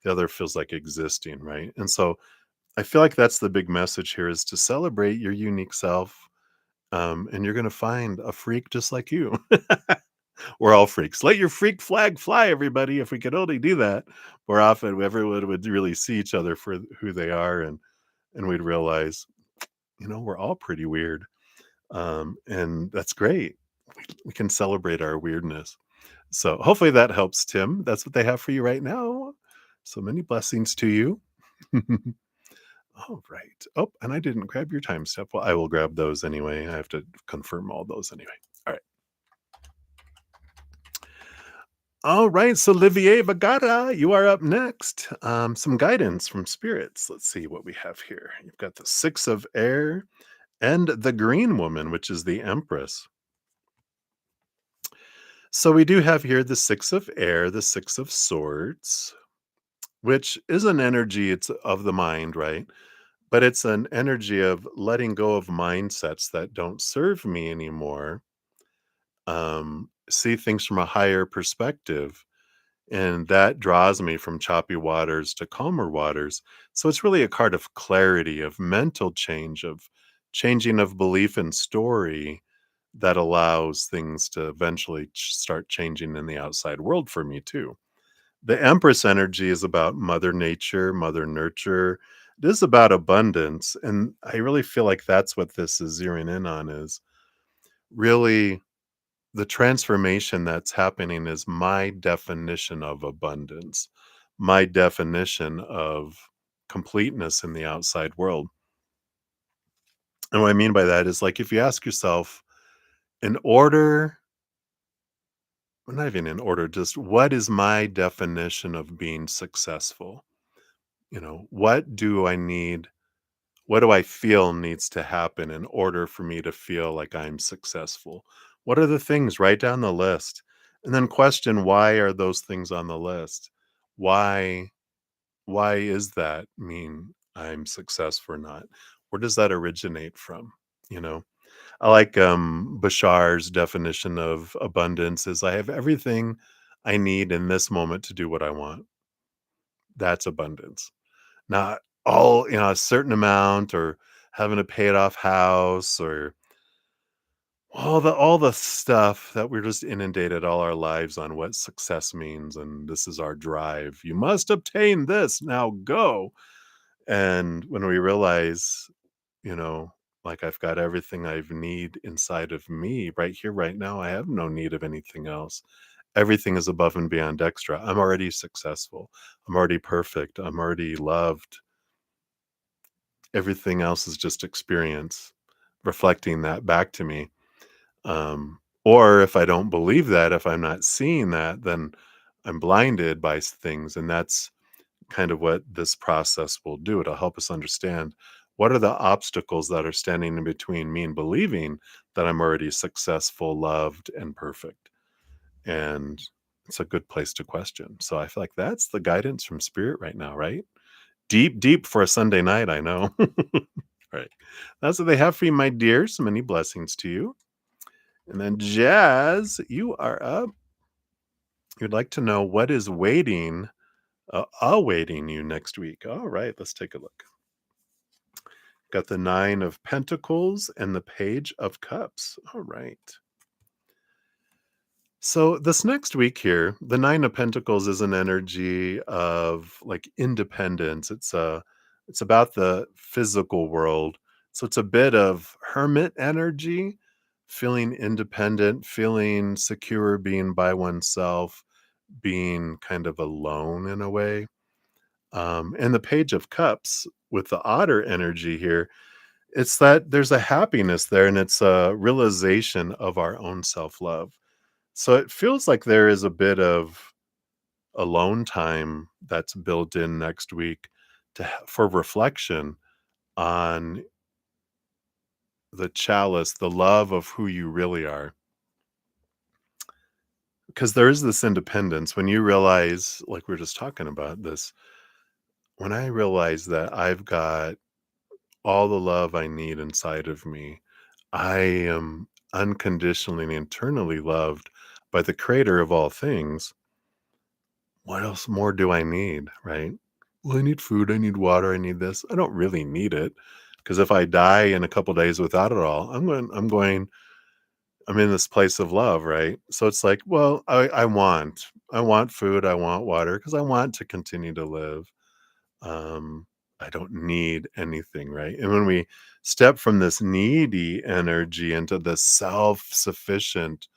other feels like existing, right? And so I feel like that's the big message here is to celebrate your unique self. And you're going to find a freak just like you. We're all freaks. Let your freak flag fly, everybody. If we could only do that more often, everyone would really see each other for who they are, and we'd realize, we're all pretty weird, and that's great. We can celebrate our weirdness. So hopefully that helps, Tim. That's what they have for you right now. So many blessings to you. All right. Oh, and I didn't grab your time step. Well, I will grab those anyway. I have to confirm all those anyway. All right. All right, so Olivier Bagara, you are up next. Some guidance from spirits. Let's see what we have here. You've got the Six of Air and the Green Woman, which is the Empress. So we do have here the Six of Air, the Six of Swords, which is an energy. It's of the mind, right? But it's an energy of letting go of mindsets that don't serve me anymore. See things from a higher perspective. And that draws me from choppy waters to calmer waters. So it's really a card of clarity, of mental change, of changing of belief and story that allows things to eventually start changing in the outside world for me too. The Empress energy is about mother nature, mother nurture. It is about abundance, and I really feel like that's what this is zeroing in on, is really the transformation that's happening is my definition of abundance, my definition of completeness in the outside world. And what I mean by that is, like, if you ask yourself, in order, well, not even in order, just what is my definition of being successful? What do I need? What do I feel needs to happen in order for me to feel like I'm successful? What are the things? Write down the list and then question, why are those things on the list? Why why is that mean I'm successful or not? Where does that originate from? You know? I like Bashar's definition of abundance is I have everything I need in this moment to do what I want. That's abundance. Not all, a certain amount, or having a paid off house, or all the stuff that we're just inundated all our lives on what success means, and this is our drive. You must obtain this, now go. And when we realize, you know, like, I've got everything I've need inside of me right here, right now. I have no need of anything else. Everything is above and beyond extra. I'm already successful. I'm already perfect. I'm already loved. Everything else is just experience reflecting that back to me. Or if I don't believe that, if I'm not seeing that, then I'm blinded by things. And that's kind of what this process will do. It'll help us understand what are the obstacles that are standing in between me and believing that I'm already successful, loved, and perfect. And it's a good place to question. So I feel like that's the guidance from spirit right now, right? Deep, deep for a Sunday night, I know. Right. That's what they have for you, my dears. Many blessings to you. And then, Jazz, you are up. You'd like to know what is awaiting you next week. All right, let's take a look. Got the Nine of Pentacles and the Page of Cups. All right. So this next week here, the Nine of Pentacles is an energy of like independence. It's about the physical world. So it's a bit of hermit energy, feeling independent, feeling secure, being by oneself, being kind of alone in a way. And the Page of Cups with the otter energy here, it's that there's a happiness there and it's a realization of our own self love. So it feels like there is a bit of alone time that's built in next week for reflection on the chalice, the love of who you really are. Because there is this independence when you realize, like we are just talking about this, when I realize that I've got all the love I need inside of me, I am unconditionally and internally loved by the creator of all things. What else more do I need, right? Well, I need food, I need water, I need this. I don't really need it because if I die in a couple days without it all, I'm in this place of love, right? So it's like, well, I want food, I want water because I want to continue to live. Um, I don't need anything, right? And when we step from this needy energy into the self-sufficient,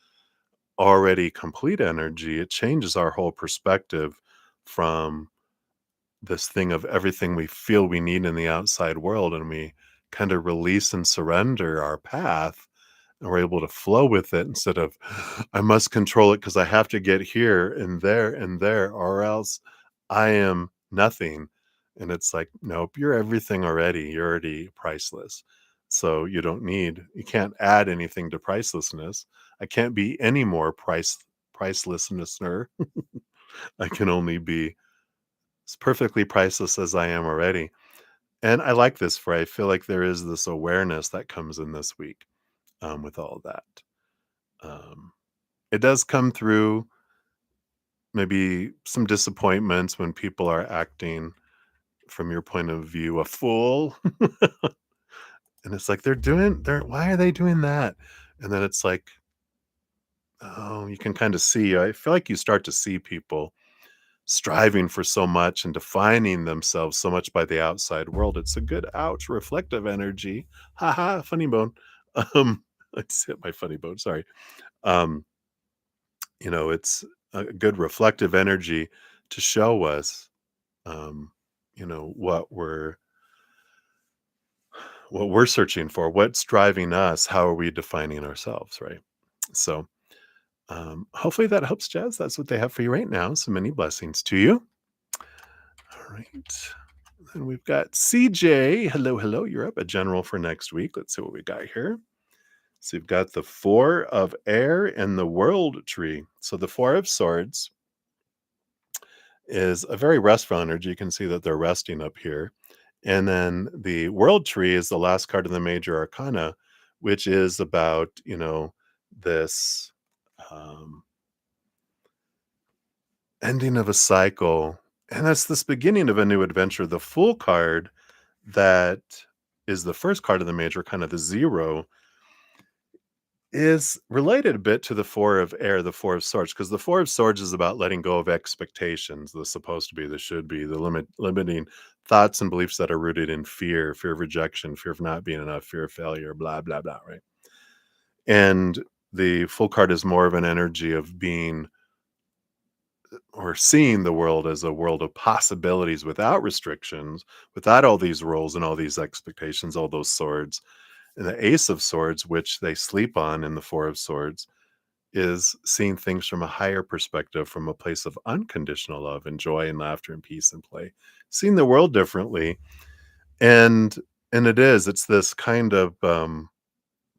already complete energy, it changes our whole perspective from this thing of everything we feel we need in the outside world, and we kind of release and surrender our path, and we're able to flow with it instead of I must control it because I have to get here and there or else I am nothing. And it's like, nope, you're everything already. You're already priceless. So you can't add anything to pricelessness. I can't be any more pricelessnesser. I can only be as perfectly priceless as I am already. And I like this for I feel like there is this awareness that comes in this week with all of that. Um, it does come through maybe some disappointments when people are acting from your point of view a fool. And it's like they're why are they doing that? And then it's like, oh, you can kind of see. I feel like you start to see people striving for so much and defining themselves so much by the outside world. It's a good ouch reflective energy. Ha ha, funny bone. Um, I just hit my funny bone. Sorry. Um, it's a good reflective energy to show us, um, what we're searching for, what's driving us, how are we defining ourselves, right? So, hopefully that helps, Jazz. That's what they have for you right now. So many blessings to you. All right. And we've got CJ. Hello, hello. You're up, a general for next week. Let's see what we got here. So you've got the Four of Air and the World Tree. So the Four of Swords is a very restful energy. You can see that they're resting up here. And then the World Tree is the last card in the major arcana, which is about, this um, ending of a cycle. And that's this beginning of a new adventure. The Fool card, that is the first card of the major, kind of the zero, is related a bit to the Four of Air, the Four of Swords, because the Four of Swords is about letting go of expectations, the supposed to be, the should be, the limiting thoughts and beliefs that are rooted in fear of rejection, fear of not being enough, fear of failure, blah, blah, blah, right? And the full card is more of an energy of being or seeing the world as a world of possibilities without restrictions, without all these roles and all these expectations, all those swords. And the Ace of Swords, which they sleep on in the Four of Swords, is seeing things from a higher perspective, from a place of unconditional love and joy and laughter and peace and play, seeing the world differently. And it's this kind of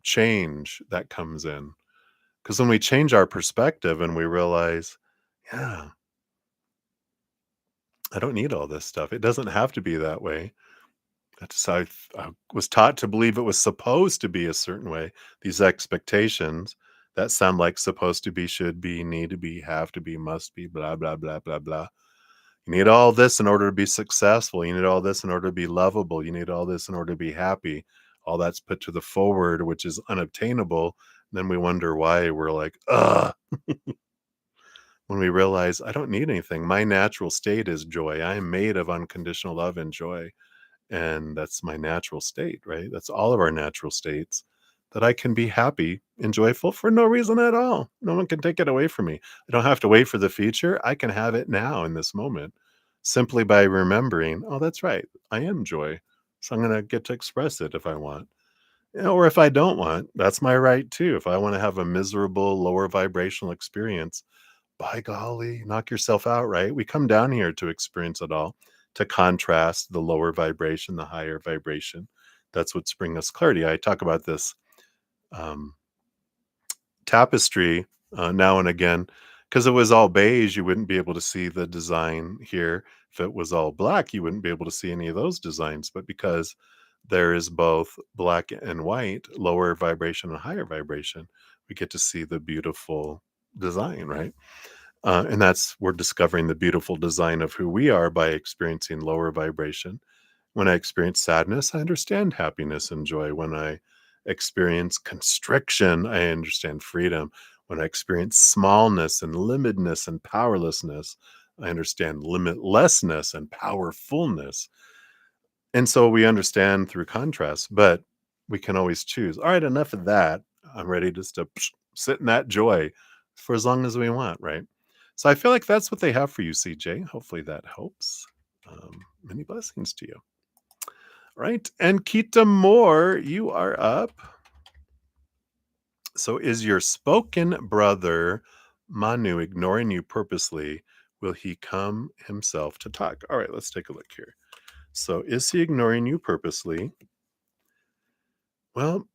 change that comes in. Because when we change our perspective and we realize, yeah, I don't need all this stuff. It doesn't have to be that way. That's how I was taught to believe it was supposed to be a certain way. These expectations that sound like supposed to be, should be, need to be, have to be, must be, blah, blah, blah, blah, blah. You need all this in order to be successful. You need all this in order to be lovable. You need all this in order to be happy. All that's put to the forward, which is unobtainable. Then we wonder why we're like, ugh, when we realize I don't need anything. My natural state is joy. I am made of unconditional love and joy. And that's my natural state, right? That's all of our natural states, that I can be happy and joyful for no reason at all. No one can take it away from me. I don't have to wait for the future. I can have it now in this moment. simply by remembering, oh, that's right, I am joy. So I'm going to get to express it if I want. Or if I don't want, that's my right too. If I want to have a miserable, lower vibrational experience, by golly, knock yourself out, right? We come down here to experience it all, to contrast the lower vibration, the higher vibration. That's what's bringing us clarity. I talk about this um, tapestry now and again. Because it was all beige, you wouldn't be able to see the design here. If it was all black, you wouldn't be able to see any of those designs. But because there is both black and white, lower vibration and higher vibration, we get to see the beautiful design, right? And that's we're discovering the beautiful design of who we are by experiencing lower vibration. When I experience sadness, I understand happiness and joy. When I experience constriction, I understand freedom. When I experience smallness and limitedness and powerlessness, I understand limitlessness and powerfulness. And so we understand through contrast, but we can always choose. All right, enough of that. I'm ready just to sit in that joy for as long as we want, right? So I feel like that's what they have for you, CJ. Hopefully that helps. Many blessings to you. Right. And Kita Moore, you are up. So is your spoken brother Manu ignoring you purposely? Will he come himself to talk? All right, let's take a look here. So is he ignoring you purposely? Well,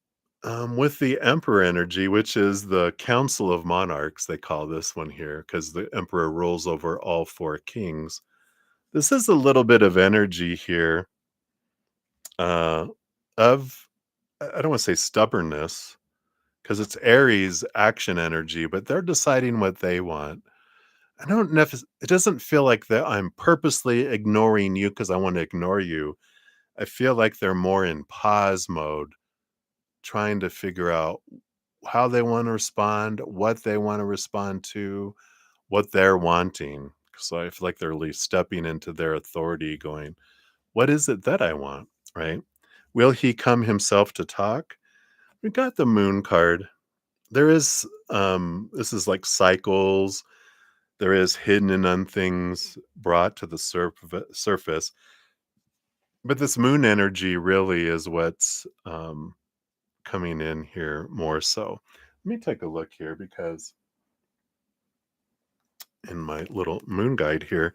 with the emperor energy, which is the council of monarchs, they call this one here because the emperor rules over all four kings. This is a little bit of energy here uh, of, I don't want to say stubbornness because it's Aries action energy, but they're deciding what they want. I don't know if it doesn't feel like that I'm purposely ignoring you because I want to ignore you. I feel like they're more in pause mode, trying to figure out how they want to respond, what they want to respond to, what they're wanting. So I feel like they're at least stepping into their authority, going, what is it that I want? Right? Will he come himself to talk? We got the moon card. There is this is like cycles. There is hidden and un things brought to the surface. But this moon energy really is what's coming in here more so. Let me take a look here because in my little moon guide here,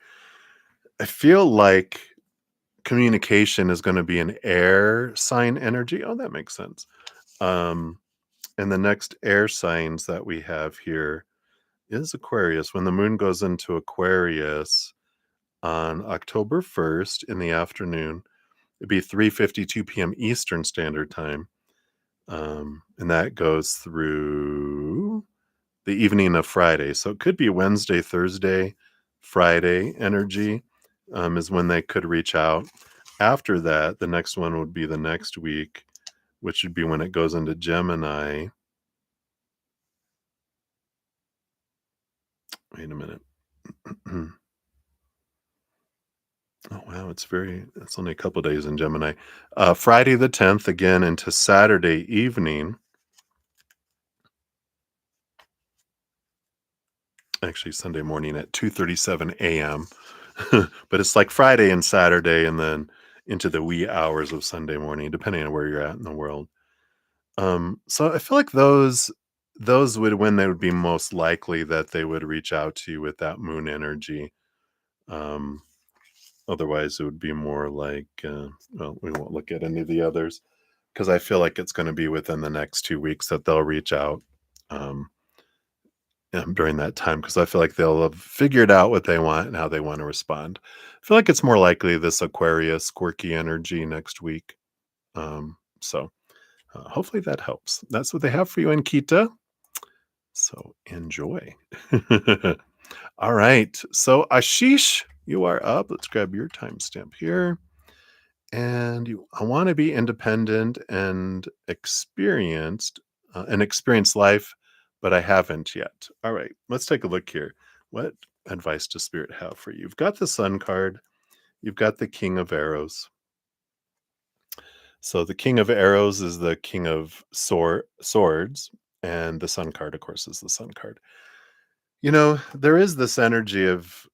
I feel like communication is going to be an air sign energy. Oh, that makes sense. Um, and the next air signs that we have here is Aquarius. When the moon goes into Aquarius on October 1st in the afternoon, it'd be 3:52 p.m. Eastern Standard Time. And that goes through the evening of Friday. So it could be Wednesday, Thursday, Friday energy is when they could reach out. After that, the next one would be the next week, which would be when it goes into Gemini. Wait a minute. Oh wow, it's only a couple days in Gemini. Friday the 10th again into Saturday evening. Actually Sunday morning at 2:37 a.m. But it's like Friday and Saturday and then into the wee hours of Sunday morning, depending on where you're at in the world. So I feel like those would when they would be most likely that they would reach out to you with that moon energy. Um, Otherwise, it would be more like, well, we won't look at any of the others because I feel like it's going to be within the next 2 weeks that they'll reach out um, during that time because I feel like they'll have figured out what they want and how they want to respond. I feel like it's more likely this Aquarius quirky energy next week. So hopefully that helps. That's what they have for you, Ankita. So enjoy. All right. So Ashish, you are up. Let's grab your timestamp here. And I want to be independent and experience life, but I haven't yet. All right. Let's take a look here. What advice does Spirit have for you? You've got the Sun card. You've got the King of Arrows. So the King of Arrows is the King of Swords, and the Sun card, of course, is the Sun card. There is this energy of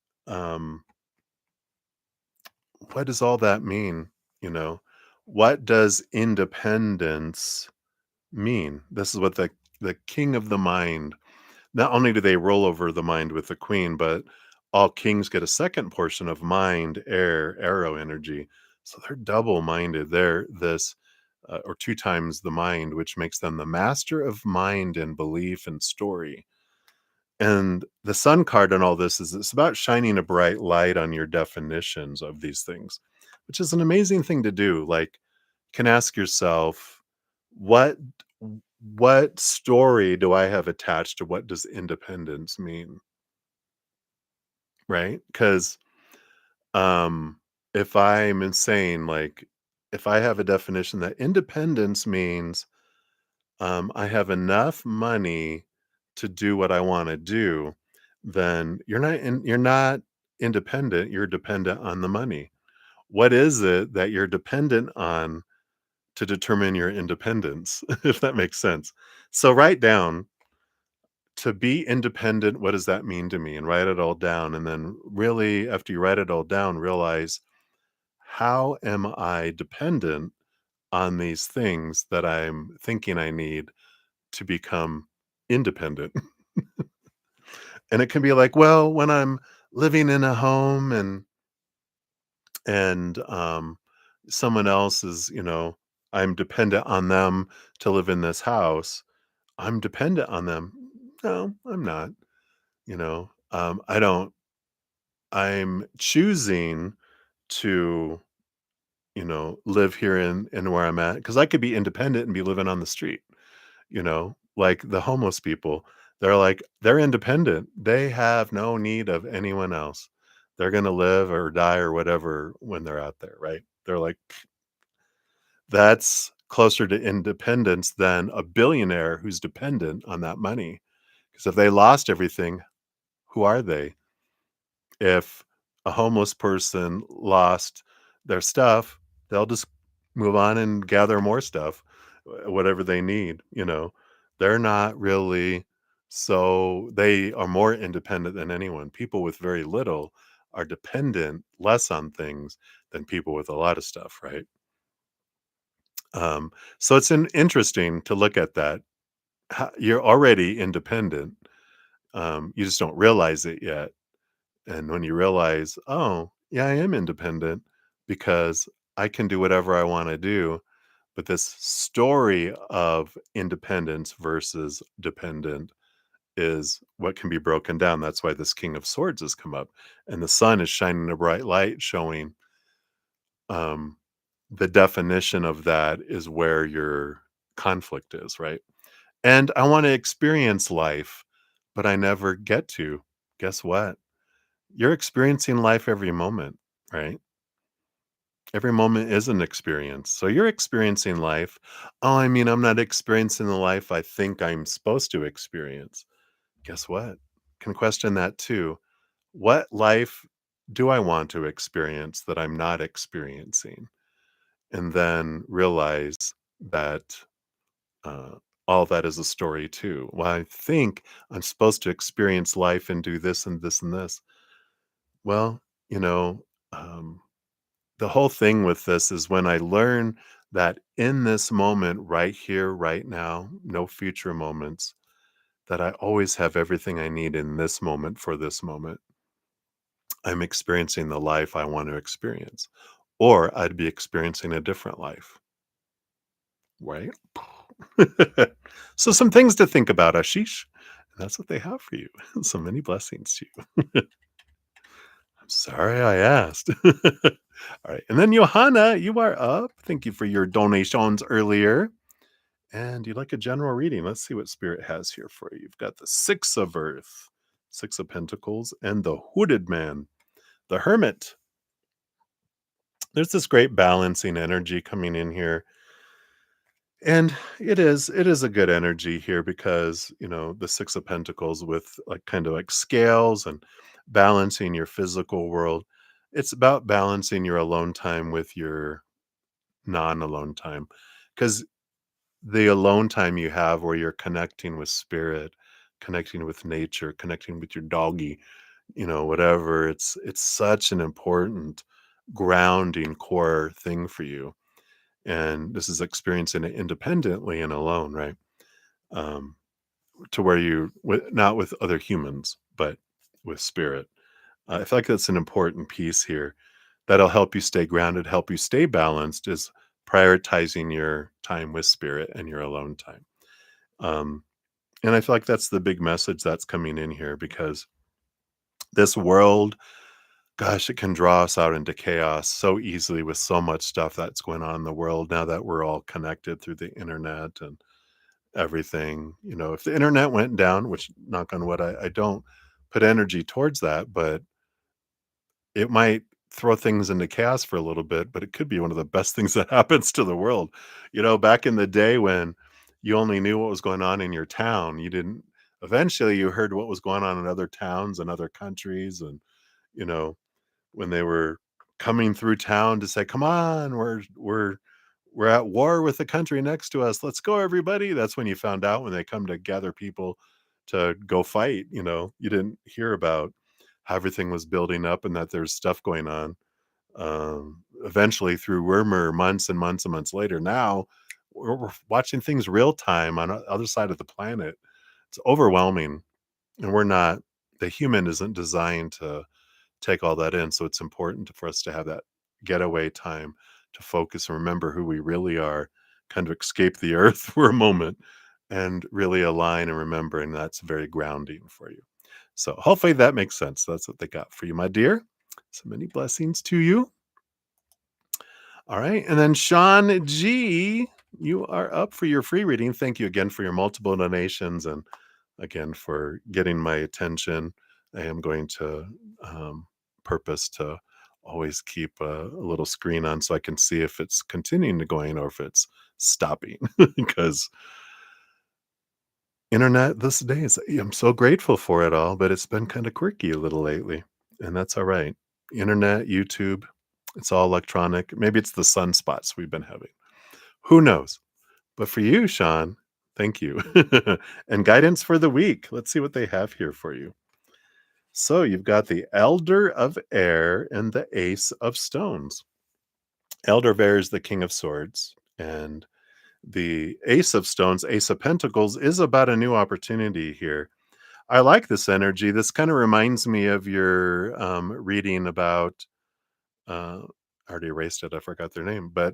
what does all that mean? You know, what does independence mean? This is what the king of the mind. Not only do they roll over the mind with the queen, but all kings get a second portion of mind, air, arrow energy. So they're double minded. They're this, or two times the mind, which makes them the master of mind and belief and story. And the sun card on all this is it's about shining a bright light on your definitions of these things, which is an amazing thing to do. Like, can ask yourself, what what story do I have attached to what does independence mean? Right? Because if I'm insane, like if I have a definition that independence means I have enough money to do what I want to do, then you're not independent, you're dependent on the money. What is it that you're dependent on to determine your independence, if that makes sense? So write down, to be independent, what does that mean to me? And write it all down. And then really, after you write it all down, realize, how am I dependent on these things that I'm thinking I need to become independent? And it can be like, well, when I'm living in a home and someone else is, I'm dependent on them to live in this house. I'm dependent on them. No, I'm not. I don't. I'm choosing to, live here in where I'm at, because I could be independent and be living on the street. Like the homeless people. They're independent. They have no need of anyone else. They're going to live or die or whatever when they're out there, right? They're like, that's closer to independence than a billionaire who's dependent on that money. Because if they lost everything, who are they? If a homeless person lost their stuff, they'll just move on and gather more stuff, whatever they need, They're not really, so they are more independent than anyone. People with very little are dependent less on things than people with a lot of stuff, right? So it's interesting to look at that. You're already independent. You just don't realize it yet. And when you realize, oh, yeah, I am independent because I can do whatever I want to do. But this story of independence versus dependent is what can be broken down. That's why this King of Swords has come up. And the sun is shining a bright light, showing um, the definition of that is where your conflict is, right? And I want to experience life, but I never get to. Guess what? You're experiencing life every moment, right? Every moment is an experience. So you're experiencing life. Oh, I mean, I'm not experiencing the life I think I'm supposed to experience. Guess what? Can question that too. What life do I want to experience that I'm not experiencing? And then realize that uh, all that is a story too. Well, I think I'm supposed to experience life and do this and this and this. Well, you know, um, the whole thing with this is when I learn that in this moment, right here, right now, no future moments, that I always have everything I need in this moment for this moment. I'm experiencing the life I want to experience, or I'd be experiencing a different life, right? So, some things to think about, Ashish. And that's what they have for you. So many blessings to you. I'm sorry I asked. All right. And then Johanna, you are up. Thank you for your donations earlier. And you'd like a general reading. Let's see what Spirit has here for you. You've got the Six of Earth, Six of Pentacles, and the Hooded Man, the Hermit. There's this great balancing energy coming in here. And it is a good energy here because, the Six of Pentacles with like kind of like scales and balancing your physical world. It's about balancing your alone time with your non-alone time. Because the alone time you have where you're connecting with spirit, connecting with nature, connecting with your doggy, whatever, it's such an important grounding core thing for you. And this is experiencing it independently and alone, right? Um, to where not with other humans, but with spirit. I feel like that's an important piece here that'll help you stay grounded, help you stay balanced, is prioritizing your time with spirit and your alone time. Um, and I feel like that's the big message that's coming in here, because this world, gosh, it can draw us out into chaos so easily with so much stuff that's going on in the world now that we're all connected through the internet and everything. If the internet went down, which knock on wood, I don't put energy towards that, but it might throw things into chaos for a little bit, but it could be one of the best things that happens to the world. Back in the day when you only knew what was going on in your town, you didn't eventually you heard what was going on in other towns and other countries. And, you know, when they were coming through town to say, "Come on, we're at war with the country next to us. Let's go, everybody." That's when you found out, when they come to gather people to go fight. You didn't hear about how everything was building up and that there's stuff going on. Eventually, through rumor, months and months and months later, now we're watching things real time on the other side of the planet. It's overwhelming, and we're not. The human isn't designed to take all that in. So it's important for us to have that getaway time to focus and remember who we really are, kind of escape the earth for a moment and really align and remember. And that's very grounding for you. So hopefully that makes sense. That's what they got for you, my dear. So many blessings to you. All right. And then Sean G, you are up for your free reading. Thank you again for your multiple donations and again for getting my attention. I am going to purpose to always keep a little screen on so I can see if it's continuing to going or if it's stopping. Because internet this days, I'm so grateful for it all, but it's been kind of quirky a little lately, and that's all right. Internet, YouTube, it's all electronic. Maybe it's the sunspots we've been having. Who knows? But for you, Sean, thank you. And guidance for the week. Let's see what they have here for you. So you've got the Elder of Air and the Ace of Stones. Elder of Air is the King of Swords, and the Ace of Stones, Ace of Pentacles, is about a new opportunity here. I like this energy. This kind of reminds me of your reading about, I already erased it, I forgot their name, but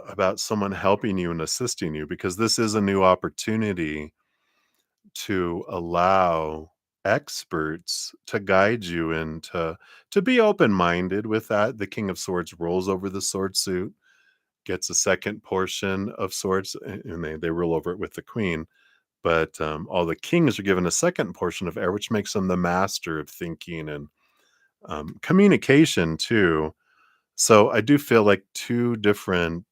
about someone helping you and assisting you, because this is a new opportunity to allow experts to guide you and to be open-minded with that. The King of Swords rolls over the sword suit, gets a second portion of swords, and they roll over it with the queen. But all the kings are given a second portion of air, which makes them the master of thinking and communication too. So I do feel like two different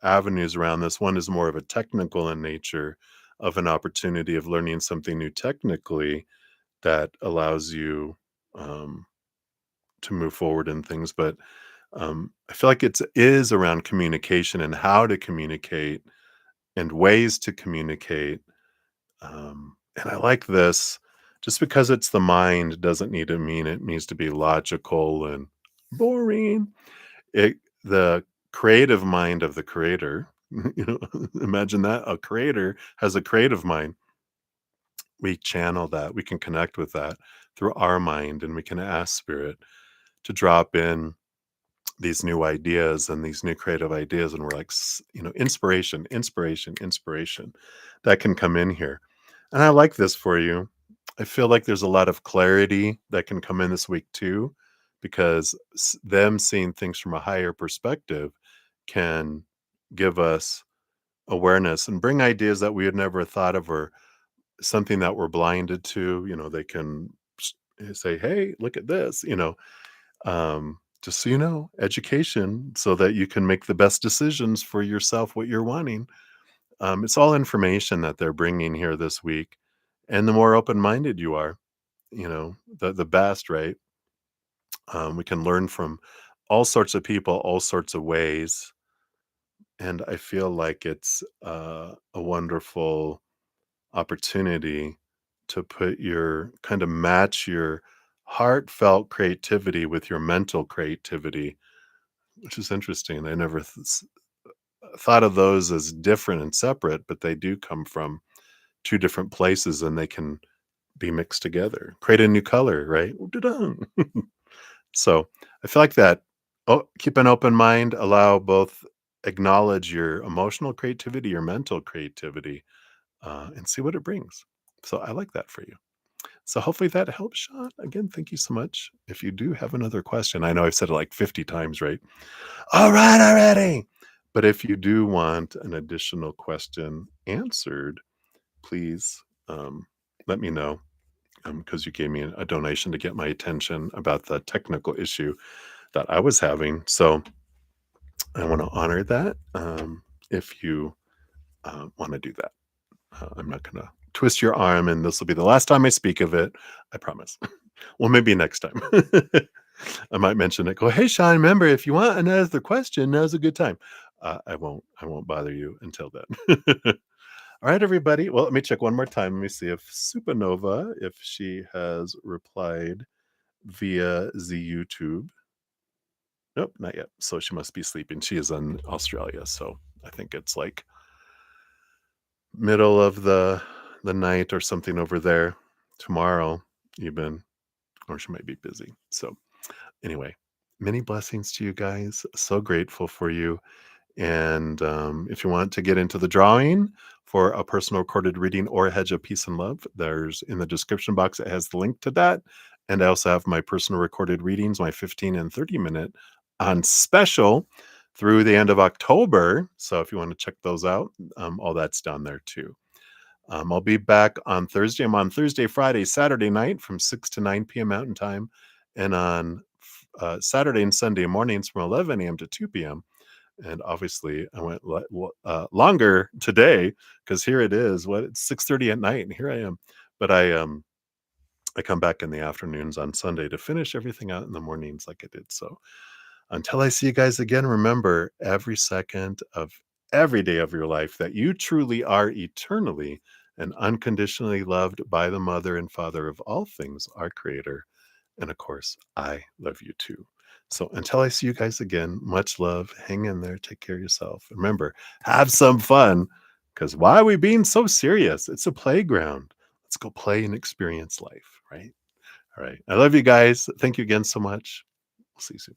avenues around this. One is more of a technical in nature, of an opportunity of learning something new technically that allows you um, to move forward in things. But I feel like it is around communication and how to communicate and ways to communicate. And I like this. Just because it's the mind doesn't need to mean it needs to be logical and boring. The creative mind of the creator, imagine that a creator has a creative mind. We channel that. We can connect with that through our mind, and we can ask spirit to drop in these new ideas and these new creative ideas. And we're like, inspiration, inspiration, inspiration that can come in here. And I like this for you. I feel like there's a lot of clarity that can come in this week too, because them seeing things from a higher perspective can give us awareness and bring ideas that we had never thought of, or something that we're blinded to. They can say, "Hey, look at this," just so you know, education, so that you can make the best decisions for yourself, what you're wanting. It's all information that they're bringing here this week. And the more open-minded you are, the best, right? We can learn from all sorts of people, all sorts of ways. And I feel like it's a wonderful opportunity to put your kind of match your heartfelt creativity with your mental creativity, which is interesting. I never thought of those as different and separate, but they do come from two different places and they can be mixed together, create a new color, right? Da-dum. So I feel like that. Oh, keep an open mind, allow both, acknowledge your emotional creativity, your mental creativity, and see what it brings. So I like that for you. So hopefully that helps, Sean. Again, thank you so much. If you do have another question, I know I've said it like 50 times, right? All right, already. But if you do want an additional question answered, please let me know, because you gave me a donation to get my attention about the technical issue that I was having. So I want to honor that. If you want to do that, I'm not going to twist your arm, and this will be the last time I speak of it. I promise. Well, maybe next time. I might mention it. Go, hey, Sean. Remember, if you want another question, now's a good time. I won't. I won't bother you until then. All right, everybody. Well, let me check one more time. Let me see if Supernova, if she has replied via the YouTube. Nope, not yet. So she must be sleeping. She is in Australia, so I think it's like middle of the night or something over there. Tomorrow, even, or she might be busy. So anyway, many blessings to you guys. So grateful for you. And if you want to get into the drawing for a personal recorded reading or a hedge of peace and love, there's in the description box, it has the link to that. And I also have my personal recorded readings, my 15 and 30-minute on special through the end of October. So if you want to check those out, all that's down there too. I'll be back on Thursday. I'm on Thursday, Friday, Saturday night from 6 to 9 p.m. Mountain Time. And on Saturday and Sunday mornings from 11 a.m. to 2 p.m. And obviously, I went longer today because here it is. What, it's 6:30 at night, and here I am. But I come back in the afternoons on Sunday to finish everything out in the mornings like I did. So until I see you guys again, remember every second of every day of your life that you truly are eternally and unconditionally loved by the Mother and Father of all things, our Creator. And of course, I love you too. So until I see you guys again, much love. Hang in there. Take care of yourself. Remember, have some fun, because why are we being so serious? It's a playground. Let's go play and experience life, right? All right. I love you guys. Thank you again so much. We'll see you soon.